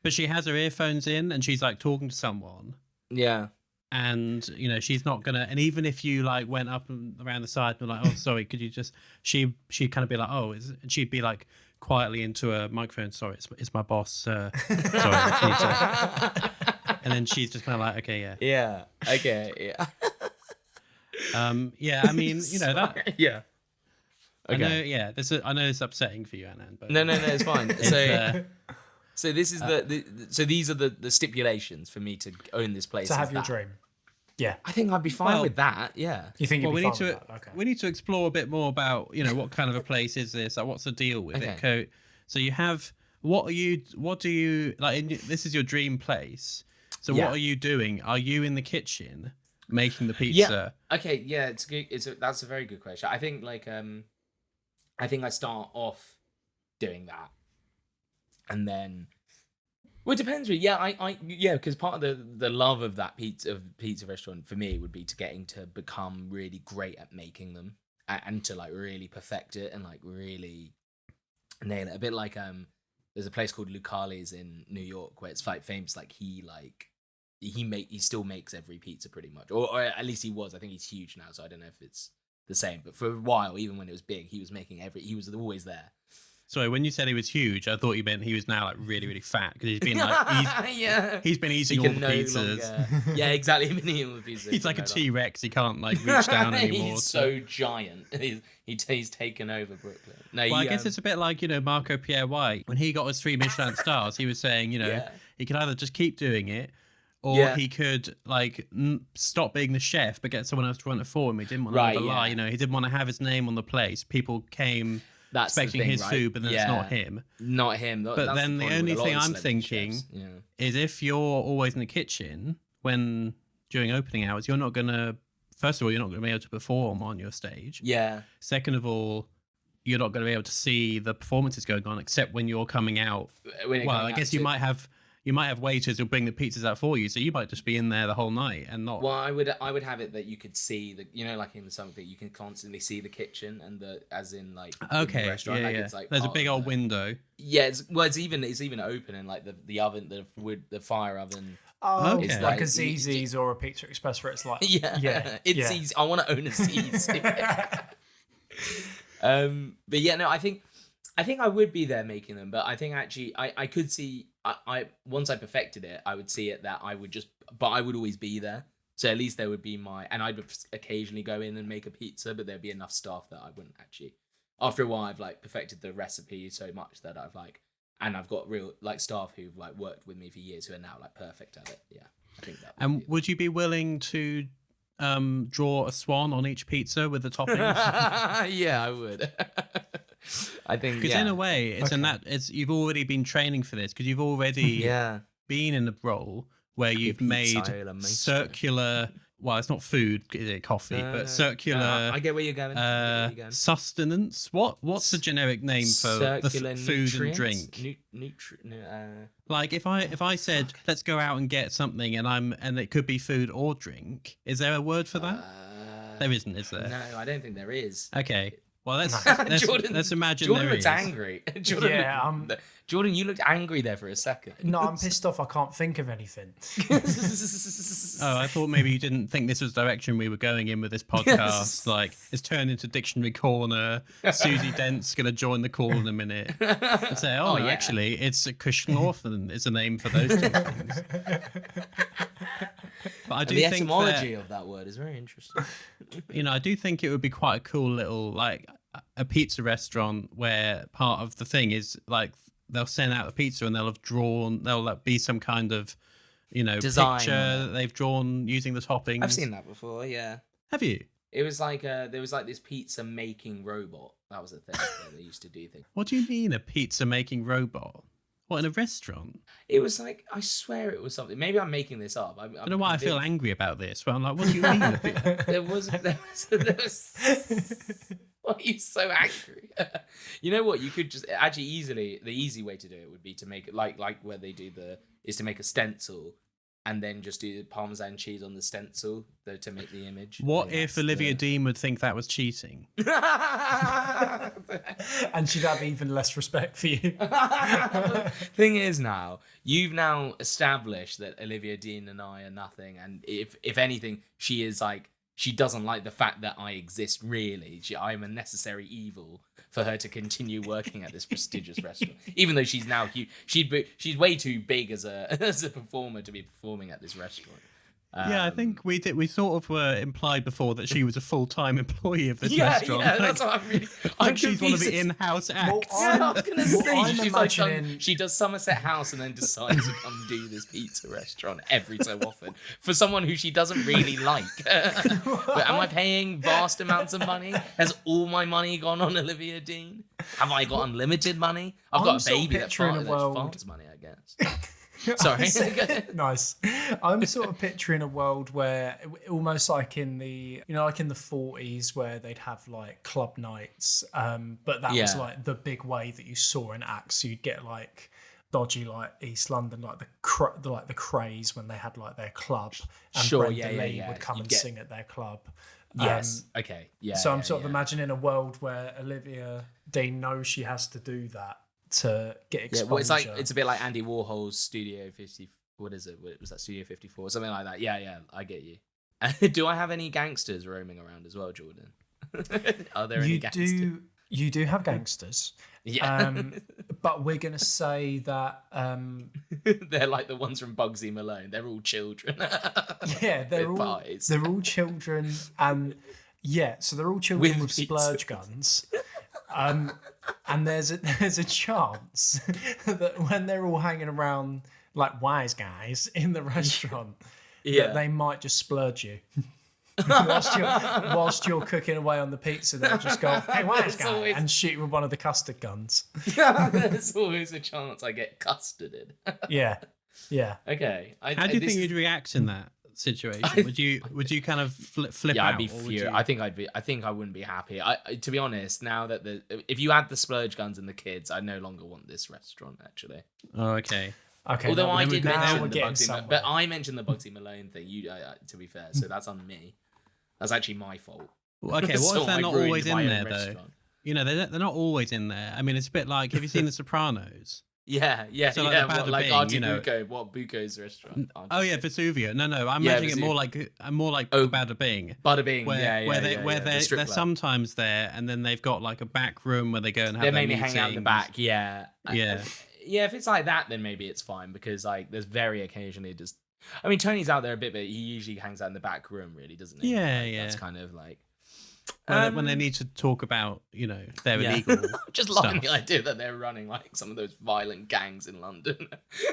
her earphones in and she's like talking to someone. Yeah. And she's not gonna. And even if you like went up and around the side and were like, "Oh, sorry, could you just?" She'd kind of be like, "Oh," and she'd be like quietly into a microphone. Sorry, it's my boss. Sorry, I need to. And then she's just kind of like, "Okay, yeah, yeah, okay, yeah." Yeah. I mean, that. Yeah. Okay. I know. Yeah. I know it's upsetting for you, Anand. But No, it's fine. So this is so these are the stipulations for me to own this place. To have your dream. Yeah. I think I'd be fine with that. Yeah. You think you'd be fine with that? Okay. We need to explore a bit more about, what kind of a place is this? Like, what's the deal with it? So you have, what do you, like, this is your dream place. So what are you doing? Are you in the kitchen making the pizza? Yeah. Okay. Yeah. It's good. That's a very good question. I think I think I start off doing that. And then, well, it depends really. Yeah, because part of the love of that pizza restaurant for me would be getting to become really great at making them and to like really perfect it and like really nail it. A bit like there's a place called Lucali's in New York where it's like famous. Like he still makes every pizza pretty much, or at least he was. I think he's huge now, so I don't know if it's the same. But for a while, even when it was big, he was making he was always there. Sorry, when you said he was huge, I thought you meant he was now like really, really fat because he's been like he's been eating all the pizzas. Yeah, exactly. He's been eating all the pizzas. He's like a T-Rex. He can't like reach down anymore. He's so giant. He's taken over Brooklyn. No, I guess it's a bit like Marco Pierre White when he got his 3 Michelin stars. He was saying he could either just keep doing it or he could like stop being the chef but get someone else to run it for him. He didn't want to lie. He didn't want to have his name on the place. People came. That's expecting his food, but then it's not him. Not him. But then the only thing I'm thinking is if you're always in the kitchen during opening hours, you're not gonna. First of all, you're not gonna be able to perform on your stage. Yeah. Second of all, you're not gonna be able to see the performances going on except when you're coming out. I guess you might have waiters who'll bring the pizzas out for you, so you might just be in there the whole night and not. Well, I would have it that you could see like in something you can constantly see the kitchen and as in like okay, in the restaurant. It's like there's a big old window. Yeah, it's even open and like the oven, the fire oven. Oh, okay. It's like a Zzz's or a Pizza Express where it's like it's easy. I want to own a Z's. But yeah, no, I think I would be there making them, but I think actually I could see. I once I perfected it, I would see it that I would always be there. So at least there would be and I'd occasionally go in and make a pizza, but there'd be enough staff that I wouldn't actually. After a while, I've like perfected the recipe so much that I've got real like staff who've like worked with me for years who are now like perfect at it. Yeah, I think that. And would you be willing to draw a swan on each pizza with the toppings? Yeah, I would. I think because in a way you've already been training for this because you've already been in a role where you've made circular. Well, it's not food, is it? Coffee, but circular. I get where you're going. Sustenance. What's the generic name for the food and drink? Like if I said let's go out and get something and it could be food or drink. Is there a word for that? There isn't, is there? No, I don't think there is. Okay. Well, let's imagine Jordan there looked angry. Jordan, you looked angry there for a second. No, I'm pissed off. I can't think of anything. Oh, I thought maybe you didn't think this was the direction we were going in with this podcast. Like, it's turned into Dictionary Corner. Susie Dent's going to join the call in a minute and say, actually, it's a Kushnorthen is a name for those two things. But I do the think etymology of that word is very interesting. I do think it would be quite a cool little, like, a pizza restaurant where part of the thing is, like, they'll send out the pizza and there'll be some kind of, design picture that they've drawn using the toppings. I've seen that before, yeah. Have you? It was like there was like this pizza making robot. That was a thing where they used to do things. What do you mean a pizza making robot? What, in a restaurant? It was like, I swear it was something. Maybe I'm making this up. I don't know why I feel angry about this, but I'm like, what do you mean? There was. Why are you so angry? You know what? You could just actually the easy way to do it would be to make it like where they do is to make a stencil and then just do the Parmesan cheese on the stencil to make the image. What if Olivia Dean would think that was cheating? And she'd have even less respect for you. Thing is, now you've now established that Olivia Dean and I are nothing, and if anything, she is like, she doesn't like the fact that I exist. Really, I'm a necessary evil for her to continue working at this prestigious restaurant, even though she's now huge. She's way too big as a performer to be performing at this restaurant. Yeah, I think we sort of were implied before that she was a full-time employee of this restaurant. Yeah, that's what I'm she's one of the in-house acts. I was gonna say she's imagining... she does Somerset House and then decides to come do this pizza restaurant every so often for someone who she doesn't really like. But am I paying vast amounts of money? Has all my money gone on Olivia Dean? Have I got unlimited money? I've got a baby that farts money, I guess. Sorry. Nice. I'm sort of picturing a world where almost like in the, like in the 40s where they'd have like club nights, but that was like the big way that you saw an act. So you'd get like dodgy like East London, like the Craze when they had like their club, and Brenda Lee would come and sing at their club. Yes. Okay. Yeah. So I'm sort of imagining a world where Olivia Dean knows she has to do that to get exposure. Yeah, well, it's a bit like Andy Warhol's Studio 50. What is it? Was that Studio 54? Something like that. Yeah, I get you. Do I have any gangsters roaming around as well, Jordan? Are there any gangsters? You do have gangsters. Yeah. But we're going to say that... they're like the ones from Bugsy Malone. They're all children. Yeah, they're all children. And so they're all children with splurge guns. And there's a chance that when they're all hanging around like wise guys in the restaurant, that they might just splurge you. whilst you're cooking away on the pizza, they'll just go, "Hey, wise guy," and shoot with one of the custard guns. There's always a chance I get custarded. Yeah. Okay. How do you think you'd react in that situation? Would you kind of flip out? I'd be furious. I think I wouldn't be happy. To be honest, now that if you add the splurge guns and the kids, I no longer want this restaurant actually. Oh, okay. Although I did mention the Bugsy, but I mentioned the Bugsy Malone thing. To be fair, so that's on me. That's actually my fault. Well, okay, what if they're not always in there though? They're not always in there. I mean, it's a bit like, have you seen The Sopranos? Yeah. So like Artie Bucco, what Bucco's restaurant? Oh yeah, Vesuvio. No, I'm imagining it more like Bada Bing. Bada Bing, where they're sometimes there, and then they've got like a back room where they go and have. They maybe hang out in the back. Yeah. Yeah, if it's like that, then maybe it's fine because like there's very occasionally just. I mean, Tony's out there a bit, but he usually hangs out in the back room, really, doesn't he? Yeah. That's kind of like. When they need to talk about, their illegal just loving the idea that they're running like some of those violent gangs in London.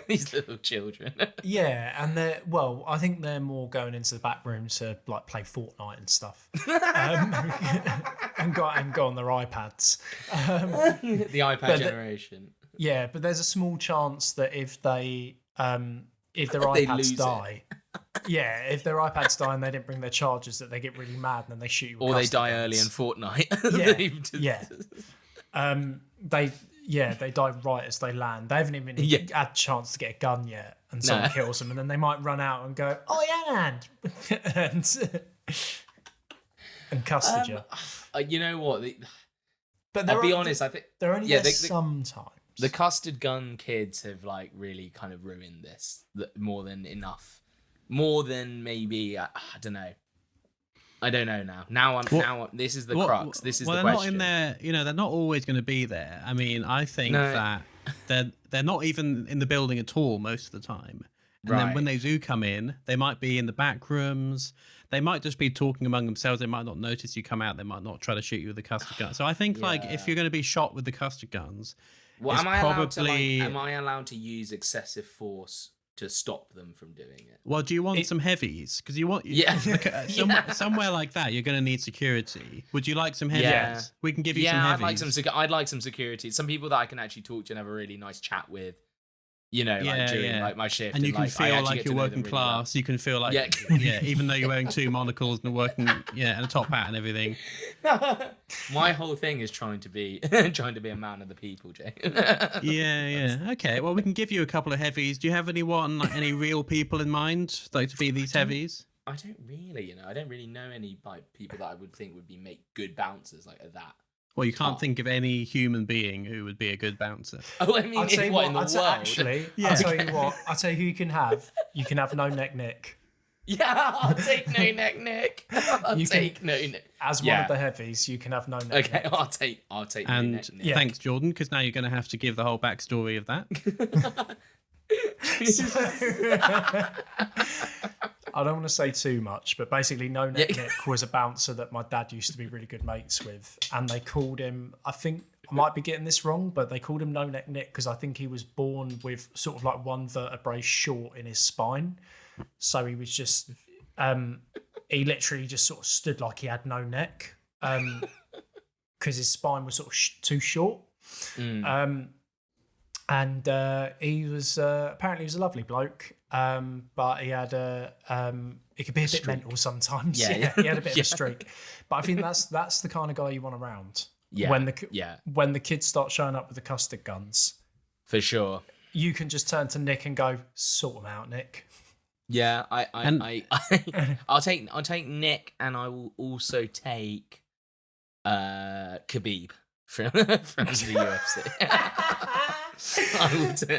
These little children. Yeah, and I think they're more going into the back room to like play Fortnite and stuff, and go on their iPads. The iPad generation. Yeah, but there's a small chance that if their iPads die. Yeah, if their iPads die and they didn't bring their chargers, that they get really mad and then they shoot you. Or they die early in Fortnite. They die right as they land. They haven't even had a chance to get a gun yet, and someone kills them, and then they might run out and go, "Oh yeah," and custard you. You know what? But I'll be honest. I think they're only there sometimes. The custard gun kids have like really kind of ruined this more than enough. More than maybe I don't know. I don't know now. Now this is the crux. This is the question. They're not in there. They're not always going to be there. I mean, I think that they're not even in the building at all most of the time. And then when they do come in, they might be in the back rooms. They might just be talking among themselves. They might not notice you come out. They might not try to shoot you with the custard gun. So I think like if you're going to be shot with the custard guns, am I allowed to use excessive force to stop them from doing it. Well, do you want some heavies? Because you want Yeah. somewhere like that, you're going to need security. Would you like some heavies? Yeah. We can give you some heavies. I'd like some security. Some people that I can actually talk to and have a really nice chat with. Like during like my shift, and you can I feel actually like get to you're know them working really class. You can feel like even though you're wearing 2 monocles and working and a top hat and everything. well. My whole thing is trying to be a man of the people, Jay. Yeah. Okay. Well, we can give you a couple of heavies. Do you have anyone, like any real people in mind, like to be these heavies? I don't really, I don't really know any like people that I would think would make good bouncers like that. Well, you can't think of any human being who would be a good bouncer. Oh, I mean, I'll tell you what, in the world? actually, I'll tell you what. I'll tell you who you can have. You can have No Neck Nick. Yeah, I'll take No Neck Nick. I'll take No Neck. As one of the heavies, you can have No Neck Okay, Nick. I'll take No And Neck Nick. thanks, Jordan, because now you're going to have to give the whole backstory of that. I don't want to say too much, but basically No Neck Nick was a bouncer that my dad used to be really good mates with, and they called him, I think I might be getting this wrong, but they called him No Neck Nick because I think he was born with sort of like one vertebrae short in his spine. So he was just, he literally just sort of stood like he had no neck because his spine was sort of too short. And he was apparently he was a lovely bloke, but he had he could be a bit mental sometimes. Yeah, he had a bit of a streak. But I think that's the kind of guy you want around. Yeah, when the kids start showing up with the custard guns, for sure. You can just turn to Nick and go, sort them out, Nick. Yeah, I'll take Nick, and I will also take Khabib from the UFC. I will do.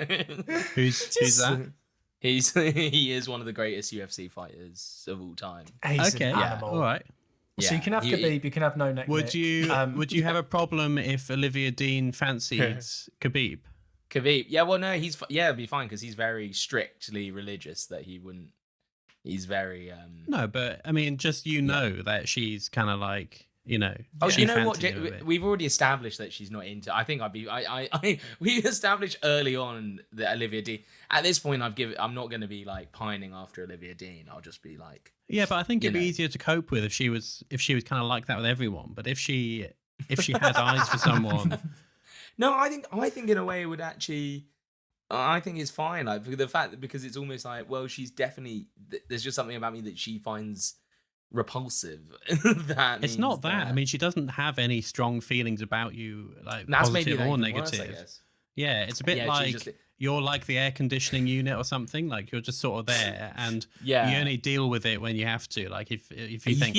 Who's that? He is one of the greatest UFC fighters of all time. He's an animal. All right. So you can have Khabib, you can have No Neck Would Nick. Would you have a problem if Olivia Dean fancied Khabib? Khabib, yeah, well, no, it'd be fine because he's very strictly religious. That he wouldn't. He's very. No, but I mean, just that she's kind of like. Oh, you know what? We've already established that she's not into. I think we established early on that Olivia Dean. At this point, I'm not going to be like pining after Olivia Dean. I'll just be like. Yeah, but I think it'd be easier to cope with if she was kind of like that with everyone. But if she had eyes for someone. No, I think in a way it would actually. I think it's fine. Like the fact that because it's almost like, well, she's definitely. There's just something about me that she finds repulsive. It's not that. I mean, she doesn't have any strong feelings about you, like that's positive or negative. negative. Yeah, it's a bit like you're like the air conditioning unit or something. Like you're just sort of there, and you only deal with it when you have to. Like if you think,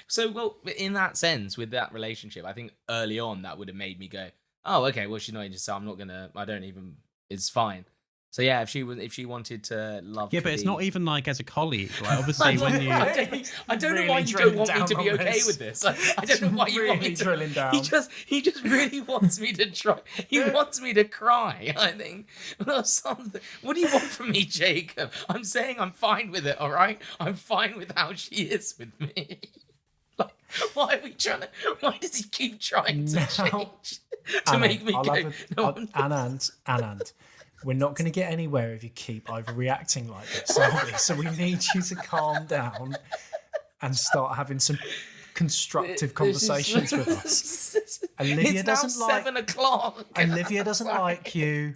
So well, in that sense, with that relationship, I think early on that would have made me go, oh, okay, well she's not interested. So I'm not gonna. I don't even. It's fine. So yeah, if she wanted to love, but it's not even like as a colleague. Like obviously, when you, I don't know why you don't want me to be okay with this. I don't know why you want me to. Drilling down. He just really wants me to try. He wants me to cry. I think or something. What do you want from me, Jacob? I'm saying I'm fine with it. All right, I'm fine with how she is with me. Like, why are we trying to? Why does he keep trying to change to make me go? Anand. We're not going to get anywhere if you keep overreacting like this, are we? So we need you to calm down and start having some constructive conversations with us. Olivia doesn't like 7 o'clock. Olivia doesn't like you.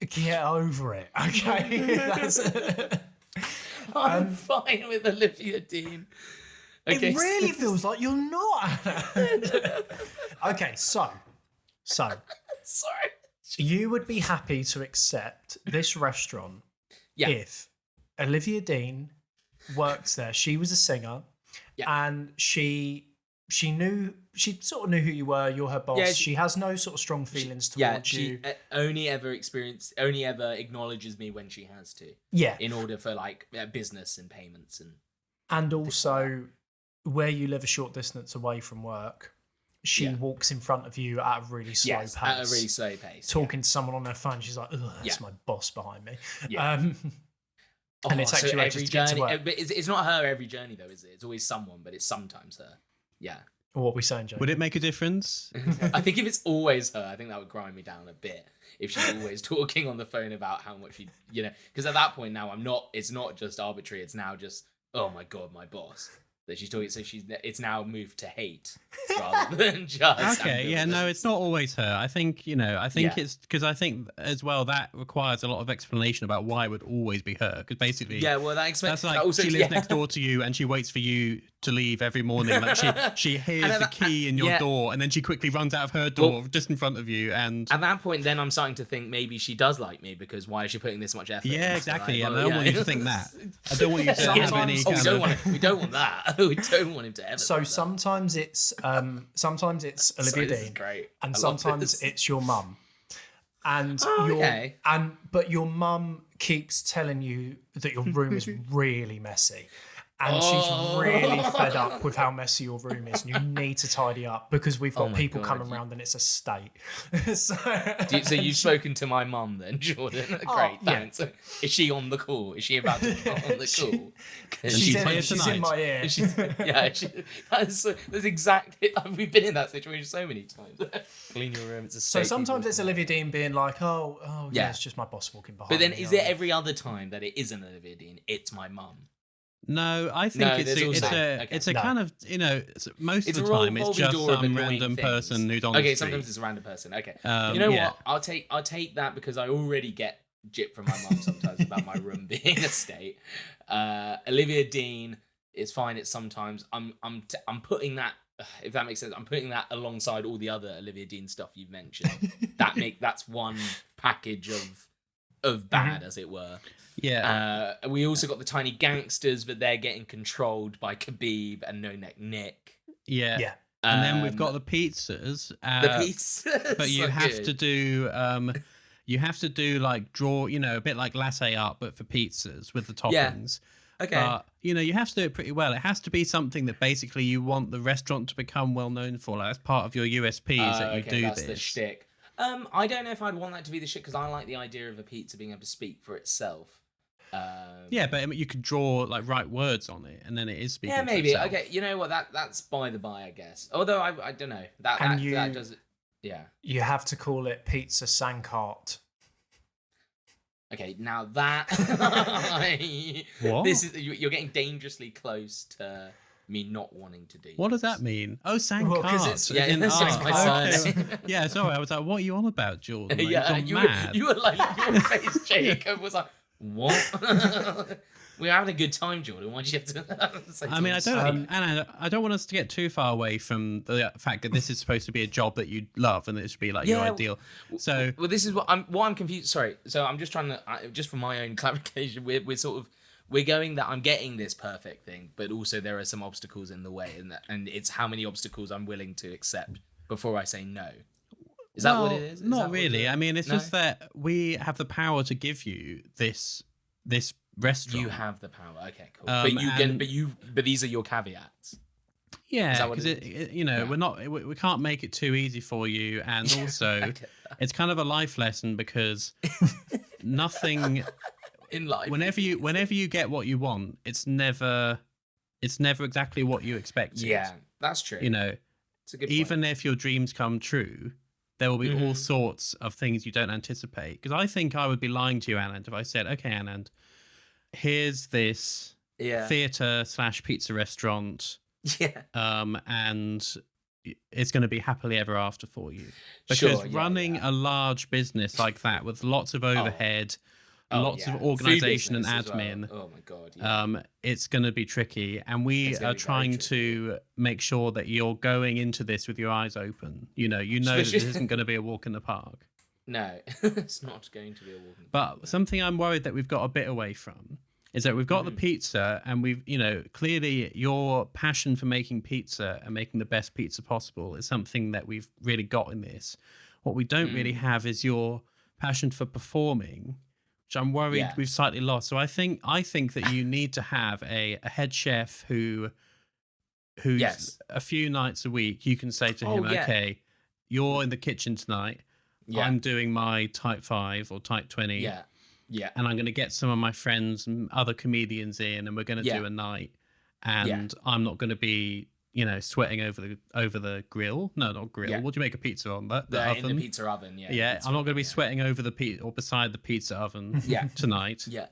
Get over it, okay? I'm fine with Olivia Dean. Okay. It really feels like you're not. Okay, so sorry. You would be happy to accept this restaurant if Olivia Dean works there. She was a singer, and she sort of knew who you were. You're her boss. Yeah, she has no sort of strong feelings towards you. She only ever acknowledges me when she has to. Yeah, in order for like business and payments and also where you live a short distance away from work. She walks in front of you at a really slow pace. At a really slow pace. Talking to someone on her phone. She's like, ugh, that's my boss behind me. Yeah. And it takes you ages to get to work. But it's not her every journey, though, is it? It's always someone, but it's sometimes her. Yeah. Or what we saying, Joe? Would it make a difference? I think if it's always her, I think that would grind me down a bit. If she's always talking on the phone about how much she, because at that point now it's not just arbitrary. It's now just, oh my God, my boss that she's talking. So it's now moved to hate rather than just. Okay, yeah, no, it's not always her. I think, it's because I think as well that requires a lot of explanation about why it would always be her. Because basically, yeah, well, that's like she lives next door to you and she waits for you to leave every morning. Like she hears the key in your door and then she quickly runs out of her door just in front of you. And at that point, then I'm starting to think maybe she does like me because why is she putting this much effort? Yeah, exactly. And I don't want you to think that. I don't want you to have any. We don't want that. We don't want him to ever. So sometimes it's Olivia Dean, great. And sometimes it's your mum. And but your mum keeps telling you that your room is really messy. And she's really fed up with how messy your room is, and you need to tidy up because we've got people coming around and it's a state. So you've spoken to my mum then, Jordan? Great, thanks. Yeah. Is she on the call? Is she about to come on the call? She's in my ear. That's exactly. We've been in that situation so many times. Clean your room. It's a state. So sometimes it's Olivia Dean being like, oh yeah, it's just my boss walking behind. But then, me, is it every other time that it isn't Olivia Dean? It's my mum. No, I think it's a kind of, most of the time it's just some random person who's on the street. Sometimes it's a random person. Okay. What? I'll take that because I already get jip from my mum sometimes about my room being a state. Olivia Dean is fine. It's sometimes I'm putting that, if that makes sense, I'm putting that alongside all the other Olivia Dean stuff you've mentioned. That's one package of bad, as it were. Yeah. We also got the Tiny Gangsters, but they're getting controlled by Khabib and No Neck Nick. Yeah. Yeah. And then we've got the pizzas. The pizzas. But you have to do like draw, a bit like latte art, but for pizzas with the toppings. Yeah. Okay. But, you have to do it pretty well. It has to be something that basically you want the restaurant to become well known for. Like, that's part of your USPs that you do that's this. The shtick. I don't know if I'd want that to be the shit because I like the idea of a pizza being able to speak for itself. Yeah, but you could draw like right words on it, and then it is speaking. Yeah, maybe. For itself. Okay, you know what? That's by the by, I guess. Although I don't know that does it. Yeah. You have to call it Pizza Sankart. Okay, now that what? This is you're getting dangerously close to me not wanting to do. What does that mean? Oh, Sankart. Well, my son. Yeah, sorry. I was like, what are you on about, Jordan? Like, yeah, you were like your face, Jacob, was like, what? We're having a good time, Jordan. Why do you have to? I mean, I don't want us to get too far away from the fact that this is supposed to be a job that you love and it should be like your ideal. So, well, this is what I'm confused. Sorry, so I'm just trying to just for my own clarification. We're going that I'm getting this perfect thing, but also there are some obstacles in the way, and it's how many obstacles I'm willing to accept before I say no. Is that what it is? Not really. I mean, it's just that we have the power to give you this restaurant. You have the power. Okay, cool. But these are your caveats. Yeah, because we can't make it too easy for you, and also it's kind of a life lesson because nothing in life. Whenever you get what you want, it's never exactly what you expected. Yeah, that's true. It's a good point. Even if your dreams come true, there will be all sorts of things you don't anticipate. Because I think I would be lying to you, Anand, if I said, okay, Anand, here's this theatre/pizza restaurant. Yeah. And it's going to be happily ever after for you. Because running a large business like that with lots of overhead, lots of organisation and admin. Well. Oh my god! Yeah. It's going to be tricky, and we are trying to make sure that you're going into this with your eyes open. You know that this isn't going to be a walk in the park. No, it's not going to be a walk in the park. But something I'm worried that we've got a bit away from is that we've got the pizza, and we've clearly your passion for making pizza and making the best pizza possible is something that we've really got in this. What we don't really have is your passion for performing, which I'm worried we've slightly lost. So I think that you need to have a head chef who's a few nights a week you can say to him, okay, you're in the kitchen tonight. Yeah. I'm doing my type 5 or type 20. Yeah. Yeah. And I'm going to get some of my friends and other comedians in, and we're going to do a night. And I'm not going to be sweating over the grill. No, not grill. Yeah. What do you make a pizza on? The In oven. the pizza oven. Yeah. Yeah, pizza I'm not going to oven, be yeah. sweating over the pizza or beside the pizza oven. Yeah. Tonight. Yeah.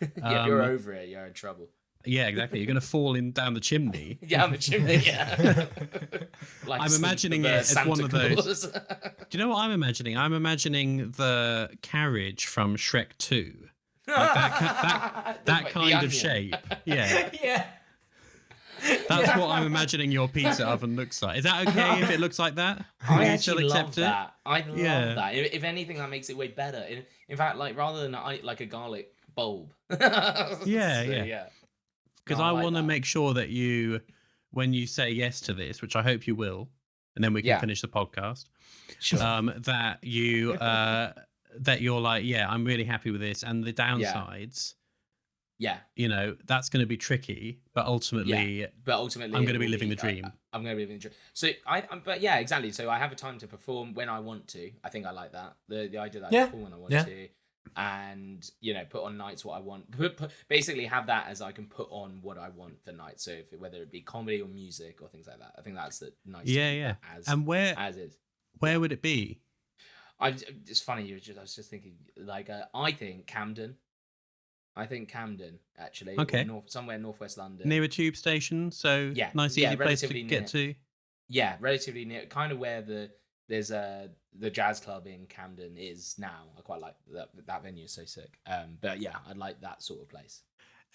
Yeah. If you're over it, you're in trouble. Yeah, exactly. You're going to fall in down the chimney. Yeah, I'm a chimney. Yeah. Like I'm imagining it as Santa one of those. Claus. Do you know what I'm imagining? I'm imagining the carriage from Shrek 2. Like that kind onion. of shape. Yeah. Yeah. That's what I'm imagining your pizza oven looks like. Is that okay if it looks like that? Will I you still actually love accept it? that. I love Yeah. that. If anything, that makes it way better. In fact, like rather than like a garlic bulb. Yeah. Because No, I I like want to that. make sure that you, when you say yes to this, which I hope you will, and then we can Yeah. finish the podcast, Sure. that you that you're like, yeah, I'm really happy with this, and the downsides, Yeah. That's going to be tricky, but ultimately, But ultimately, I'm it going to be will living the dream. I'm going to be living the dream. So but yeah, exactly. So I have a time to perform when I want to. I think I like that. The idea that I Yeah. perform when I want Yeah. to, and put on nights what I want. Basically, have that as I can put on what I want for nights. So whether it be comedy or music or things like that, I think that's the nice. Yeah. And as is. where would it be? It's funny. I was just thinking. Like, I think Camden. Actually. Okay. Somewhere northwest London. Near a tube station, so Yeah, nice, yeah, easy place to relatively get to. Yeah, relatively near, kind of where there's the jazz club in Camden is now. I quite like that venue is so sick. But yeah, I'd like that sort of place.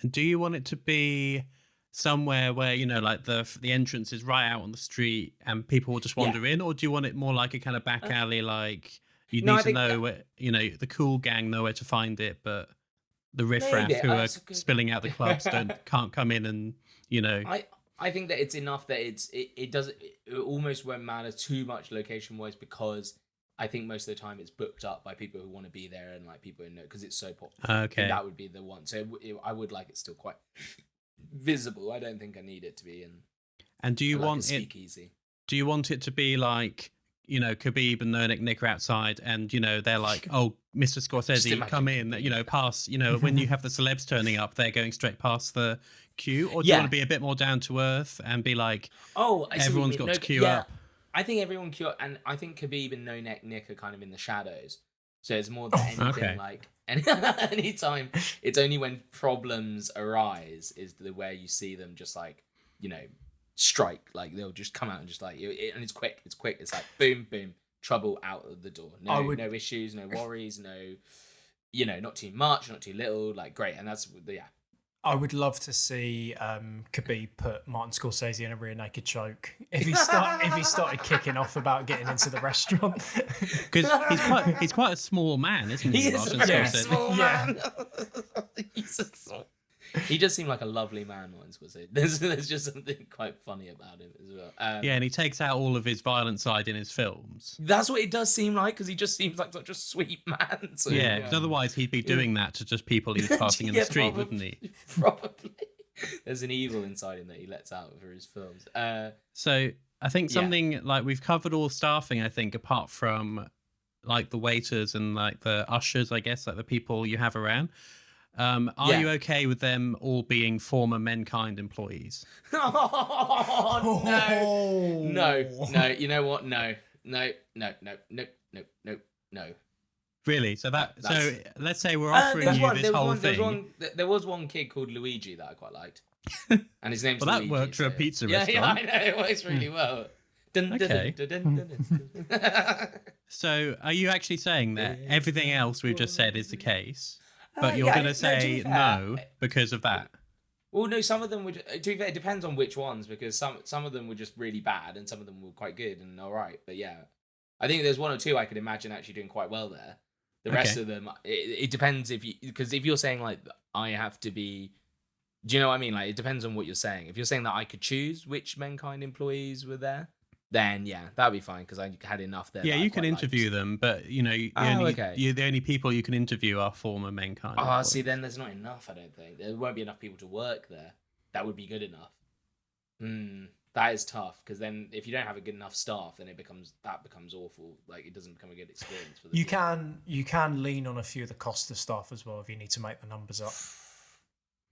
And do you want it to be somewhere where like the entrance is right out on the street and people will just wander in, or do you want it more like a kind of back alley, like you No, need I to think know where the cool gang know where to find it, but the riffraff Maybe, who are that's a good- spilling out the clubs can't come in and I think that it's enough that it almost won't matter too much location wise, because I think most of the time it's booked up by people who want to be there and like people who know, because it's so popular. Okay. And that would be the one. So I would like it still quite visible. I don't think I need it to be in. And do you like a want it? speakeasy. Do you want it to be like Khabib and Nick are outside, and they're like, "Oh, Mr. Scorsese, imagine come in." Khabib. Past. When you have the celebs turning up, they're going straight past the queue. Or do you want to be a bit more down to earth and be like, Oh, I see what you everyone's mean. got to queue up? I think everyone queue up, and I think Khabib and No Neck Nick are kind of in the shadows. So it's more than anything okay. like anytime. It's only when problems arise is where you see them just like strike. Like they'll just come out and just like and it's quick. It's quick. It's like boom, boom, trouble out of the door. No issues, no worries, no not too much, not too little. Like great, and that's I would love to see Khabib put Martin Scorsese in a rear naked choke if he started kicking off about getting into the restaurant. Because he's quite a small man, isn't he? He is a Martin very Scorsese? small man. He does seem like a lovely man, Martin Scorsese. There's just something quite funny about him as well. Yeah, and he takes out all of his violent side in his films. That's what it does seem like, because he just seems like such a sweet man. So, Yeah, because otherwise he'd be doing that to just people he was passing in the street, wouldn't he? Probably. There's an evil inside him that he lets out for his films. So I think something like we've covered all staffing, I think, apart from like the waiters and like the ushers, I guess, like the people you have around. Are you okay with them all being former Menkind employees? Oh, no. No. You know what? No. Really? So let's say we're offering you this whole thing. There was one kid called Luigi that I quite liked, and his name's Well, Luigi, that worked for a pizza restaurant. Yeah, I know, it works really well. Okay. So are you actually saying that everything else we've just said is the case, but you're going to say no because of that? Well, no, some of them would. To be fair, it depends on which ones, because some of them were just really bad, and some of them were quite good and all right. But yeah, I think there's one or two I could imagine actually doing quite well there. The rest of them, it depends because if you're saying like I have to be, do you know what I mean? Like it depends on what you're saying. If you're saying that I could choose which Menkind employees were there, then yeah, that'd be fine, because I had enough there. Yeah, you can interview them, but the only people you can interview are former Menkind. Oh, employees. see, then there's not enough. I don't think there won't be enough people to work there. That would be good enough. That is tough, because then if you don't have a good enough staff, then that becomes awful. Like it doesn't become a good experience for the people. You can lean on a few of the cost of staff as well if you need to make the numbers up.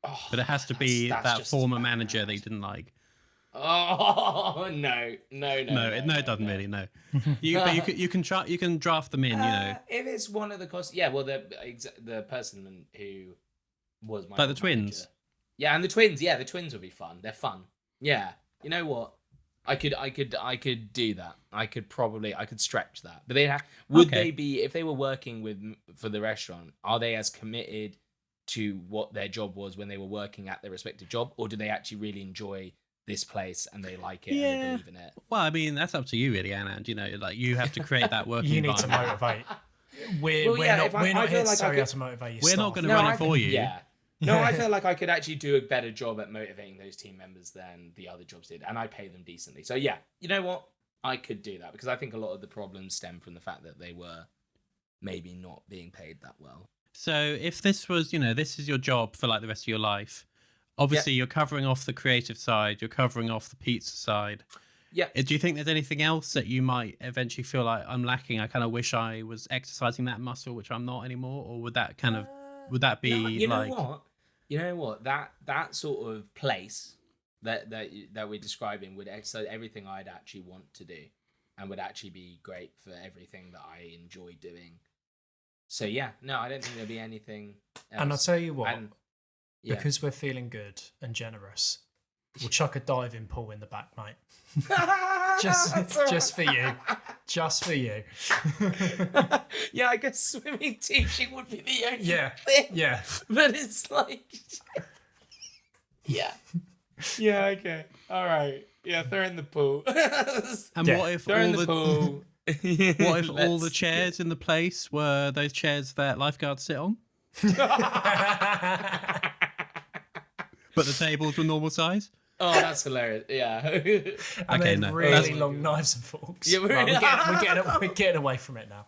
Oh, But it has to be that's that just former as bad. manager that you didn't like. Oh no, No, it doesn't really. No, but you can draft them in. If it's one of the costs, yeah. Well, the person who was my Like the old twins. manager. Yeah, and the twins. Yeah, the twins would be fun. They're fun. Yeah, you know what? I could do that. I could stretch that. But would Okay. they be, if they were working for the restaurant? Are they as committed to what their job was when they were working at their respective job, or do they actually really enjoy this place and they like it and they believe in it? Well, I mean, that's up to you, really, Anand. Like you have to create that working You need to environment. motivate. We're not here to tell you how to motivate your We're staff. not going to run it for you. Yeah. No, I feel like I could actually do a better job at motivating those team members than the other jobs did, and I pay them decently. So yeah, you know what? I could do that because I think a lot of the problems stem from the fact that they were maybe not being paid that well. So if this was, this is your job for like the rest of your life, obviously you're covering off the creative side, you're covering off the pizza side. Yeah. Do you think there's anything else that you might eventually feel like I'm lacking? I kind of wish I was exercising that muscle, which I'm not anymore, or would that kind of would that be no, you like? You know what? That sort of place that we're describing would exercise everything I'd actually want to do, and would actually be great for everything that I enjoy doing. So yeah, no, I don't think there'll be anything else. And I'll tell you what, yeah. because we're feeling good and generous, we'll chuck a diving pool in the back, mate. just for you. Just for you. Yeah, I guess swimming teaching would be the only thing. Yeah. But it's like... Yeah. Yeah, okay. All right. Yeah, throw in the pool. And what if throw in the pool. What if all the chairs in the place were those chairs that lifeguards sit on? But the tables were normal size? Oh, that's hilarious. Yeah. And okay, then really long knives and forks. Yeah, we're getting away from it now.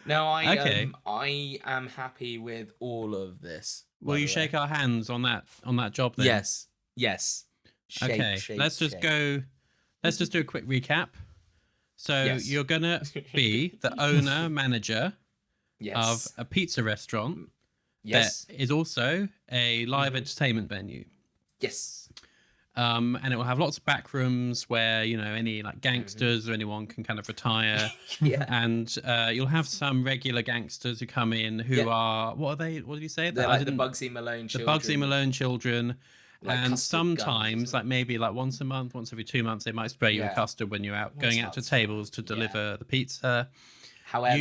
No, I am happy with all of this. Will you shake our hands on that job then? Yes. Let's just do a quick recap. So you're gonna be the owner manager of a pizza restaurant that is also a live entertainment venue. Yes. And it will have lots of back rooms where any like gangsters or anyone can kind of retire. And you'll have some regular gangsters who come in who are what did you say? They're like the Bugsy Malone children. The Bugsy Malone children. Like and sometimes, like maybe like once a month, once every 2 months, they might spray you with custard when you're going out to tables to deliver the pizza. However,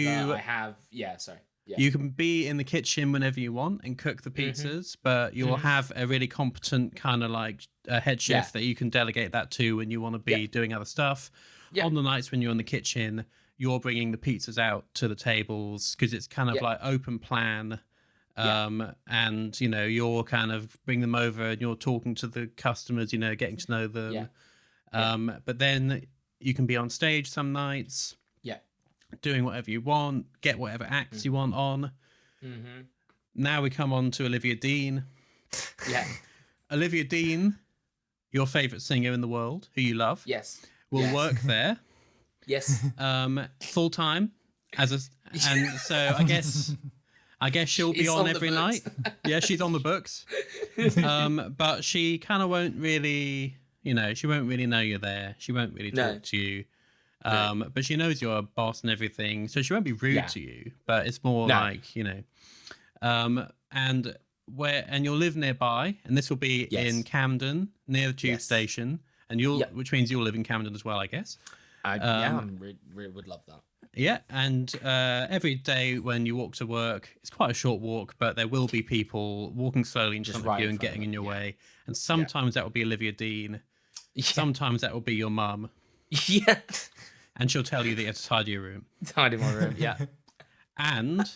you can be in the kitchen whenever you want and cook the pizzas, but you'll have a really competent kind of like head chef that you can delegate that to when you want to be doing other stuff. On the nights when you're in the kitchen, you're bringing the pizzas out to the tables because it's kind of like open plan. And you're kind of bring them over and you're talking to the customers, getting to know them. But then you can be on stage some nights. Doing whatever you want, get whatever acts you want on. Now we come on to Olivia Dean. Olivia Dean, your favourite singer in the world, who you love. Will work there. Full time and so I guess she'll be on every night. Yeah, she's on the books. But she kind of won't really, she won't really know you're there. She won't really talk to you. But she knows you're a boss and everything, so she won't be rude to you. But it's more like and you'll live nearby, and this will be in Camden near the tube station, and which means you'll live in Camden as well, I guess. I would love that. Yeah, and every day when you walk to work, it's quite a short walk, but there will be people walking slowly in front of you and getting in your way. And sometimes that will be Olivia Dean. Sometimes that will be your mum. And she'll tell you that you have to tidy your room. Tidy my room, And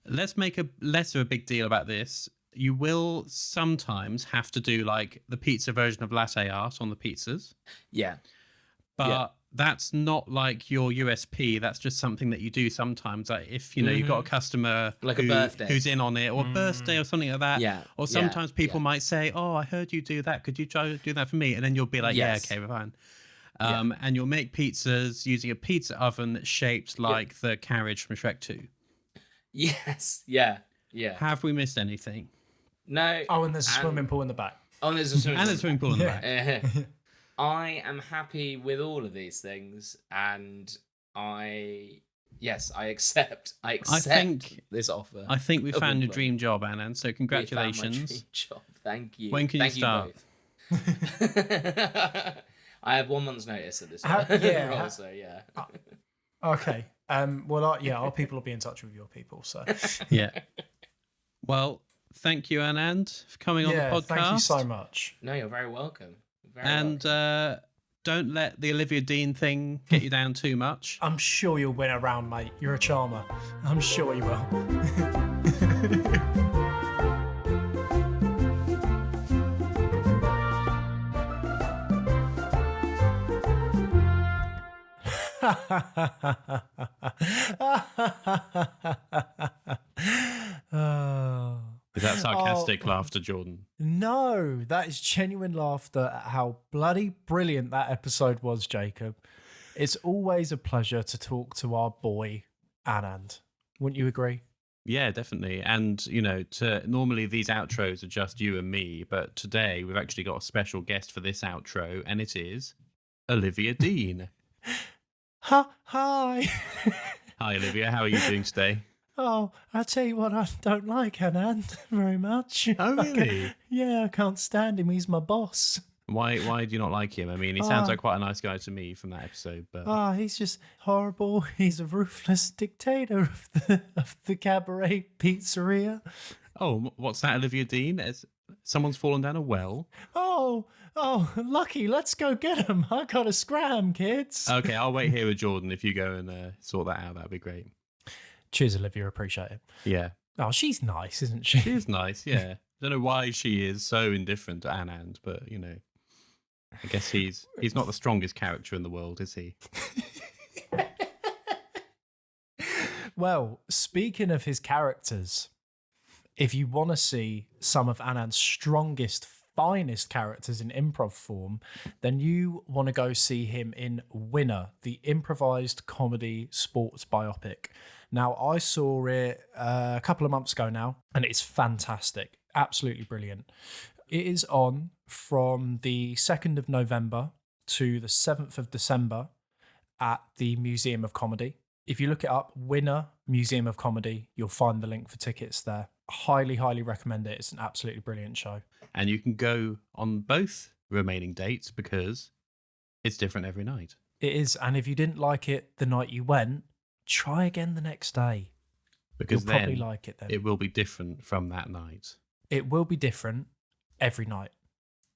let's make less of a big deal about this. You will sometimes have to do like the pizza version of latte art on the pizzas. But that's not like your USP. That's just something that you do sometimes. Like if you've got a customer like a birthday who's in on it, or a birthday or something like that. Or sometimes people might say, "Oh, I heard you do that. Could you try to do that for me?" And then you'll be like, "Yeah, okay, we're fine." And you'll make pizzas using a pizza oven that's shaped like the carriage from Shrek 2. Yes. Yeah. Have we missed anything? No. Oh, and there's a swimming pool in the back. Oh, there's a swimming And pool. a swimming pool in the back. I am happy with all of these things, and I accept. I accept this offer. I think we of found your employment. dream job, Anand. So We found my congratulations. dream job. Thank you. When can you Thank start? You both. I have 1 month's notice at this role, so yeah. Okay. Well, our people will be in touch with your people. So Yeah. Well, thank you, Anand, for coming on the podcast. thank you so much. No, you're very welcome. And don't let the Olivia Dean thing get you down too much. I'm sure you'll win a round, mate. You're a charmer. I'm sure you will. Oh. Is that sarcastic laughter, Jordan? No, that is genuine laughter at how bloody brilliant that episode was, Jacob. It's always a pleasure to talk to our boy, Anand. Wouldn't you agree? Yeah, definitely. And, normally these outros are just you and me, but today we've actually got a special guest for this outro, and it is Olivia Dean. Hi. Hi, Olivia. How are you doing today? Oh, I'll tell you what I don't like Anand very much. Oh, really? Yeah, I can't stand him. He's my boss. Why do you not like him? I mean, he sounds like quite a nice guy to me from that episode, but He's just horrible. He's a ruthless dictator of the cabaret pizzeria. oh, what's that, Olivia Dean? Someone's fallen down a well. Oh, lucky. Let's go get him. I got to scram, kids. Okay, I'll wait here with Jordan. If you go and sort that out, that'd be great. Cheers, Olivia. Appreciate it. Yeah. Oh, she's nice, isn't she? She is nice, yeah. Don't know why she is so indifferent to Anand, but, I guess he's not the strongest character in the world, is he? Well, speaking of his characters, if you want to see some of Anand's strongest, finest characters in improv form, then you want to go see him in Winner, the improvised comedy sports biopic. Now, I saw it a couple of months ago now, and it's fantastic. Absolutely brilliant. It is on from the 2nd of November to the 7th of December at the Museum of Comedy. If you look it up, Winner Museum of Comedy, you'll find the link for tickets there. Highly, highly recommend it. It's an absolutely brilliant show. And you can go on both remaining dates because it's different every night. It is. And if you didn't like it the night you went, try again the next day. Because you'll probably like it then. It will be different from that night. It will be different every night.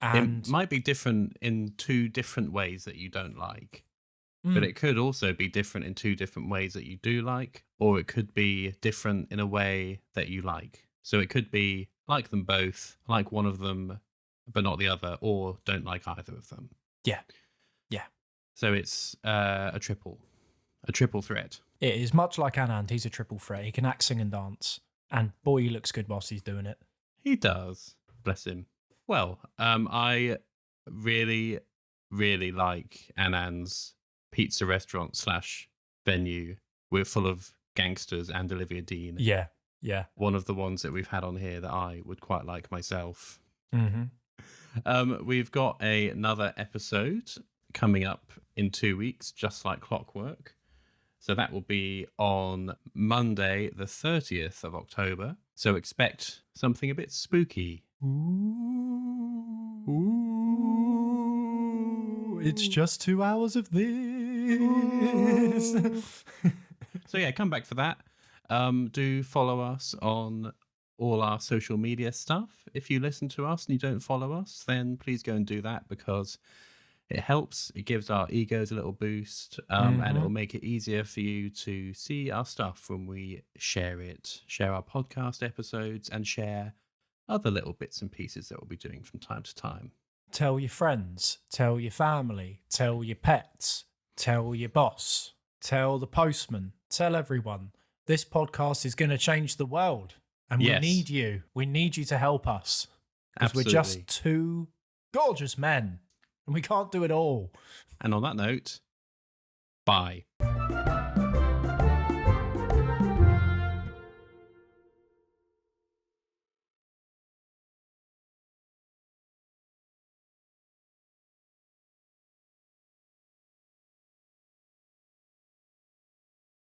And it might be different in 2 different ways that you don't like. But it could also be different in 2 different ways that you do like, or it could be different in a way that you like. So it could be like them both, like one of them, but not the other, or don't like either of them. Yeah. Yeah. So it's a triple threat. It is much like Anand. He's a triple threat. He can act, sing, and dance. And boy, he looks good whilst he's doing it. He does. Bless him. Well, I really, really like Anand's pizza restaurant / venue. We're full of gangsters and Olivia Dean. Yeah. Yeah. One of the ones that we've had on here that I would quite like myself. Mm-hmm. We've got another episode coming up in 2 weeks, just like clockwork. So that will be on Monday, the 30th of October. So expect something a bit spooky. Ooh. It's just 2 hours of this. So yeah, come back for that. Do follow us on all our social media stuff. If you listen to us and you don't follow us, then please go and do that because it helps. It gives our egos a little boost, and it will make it easier for you to see our stuff when we share it, share our podcast episodes, and share other little bits and pieces that we'll be doing from time to time. Tell your friends, tell your family, tell your pets, tell your boss, tell the postman, tell everyone. This podcast is going to change the world, and we need you. We need you to help us because we're just 2 gorgeous men. And we can't do it all. And on that note, bye.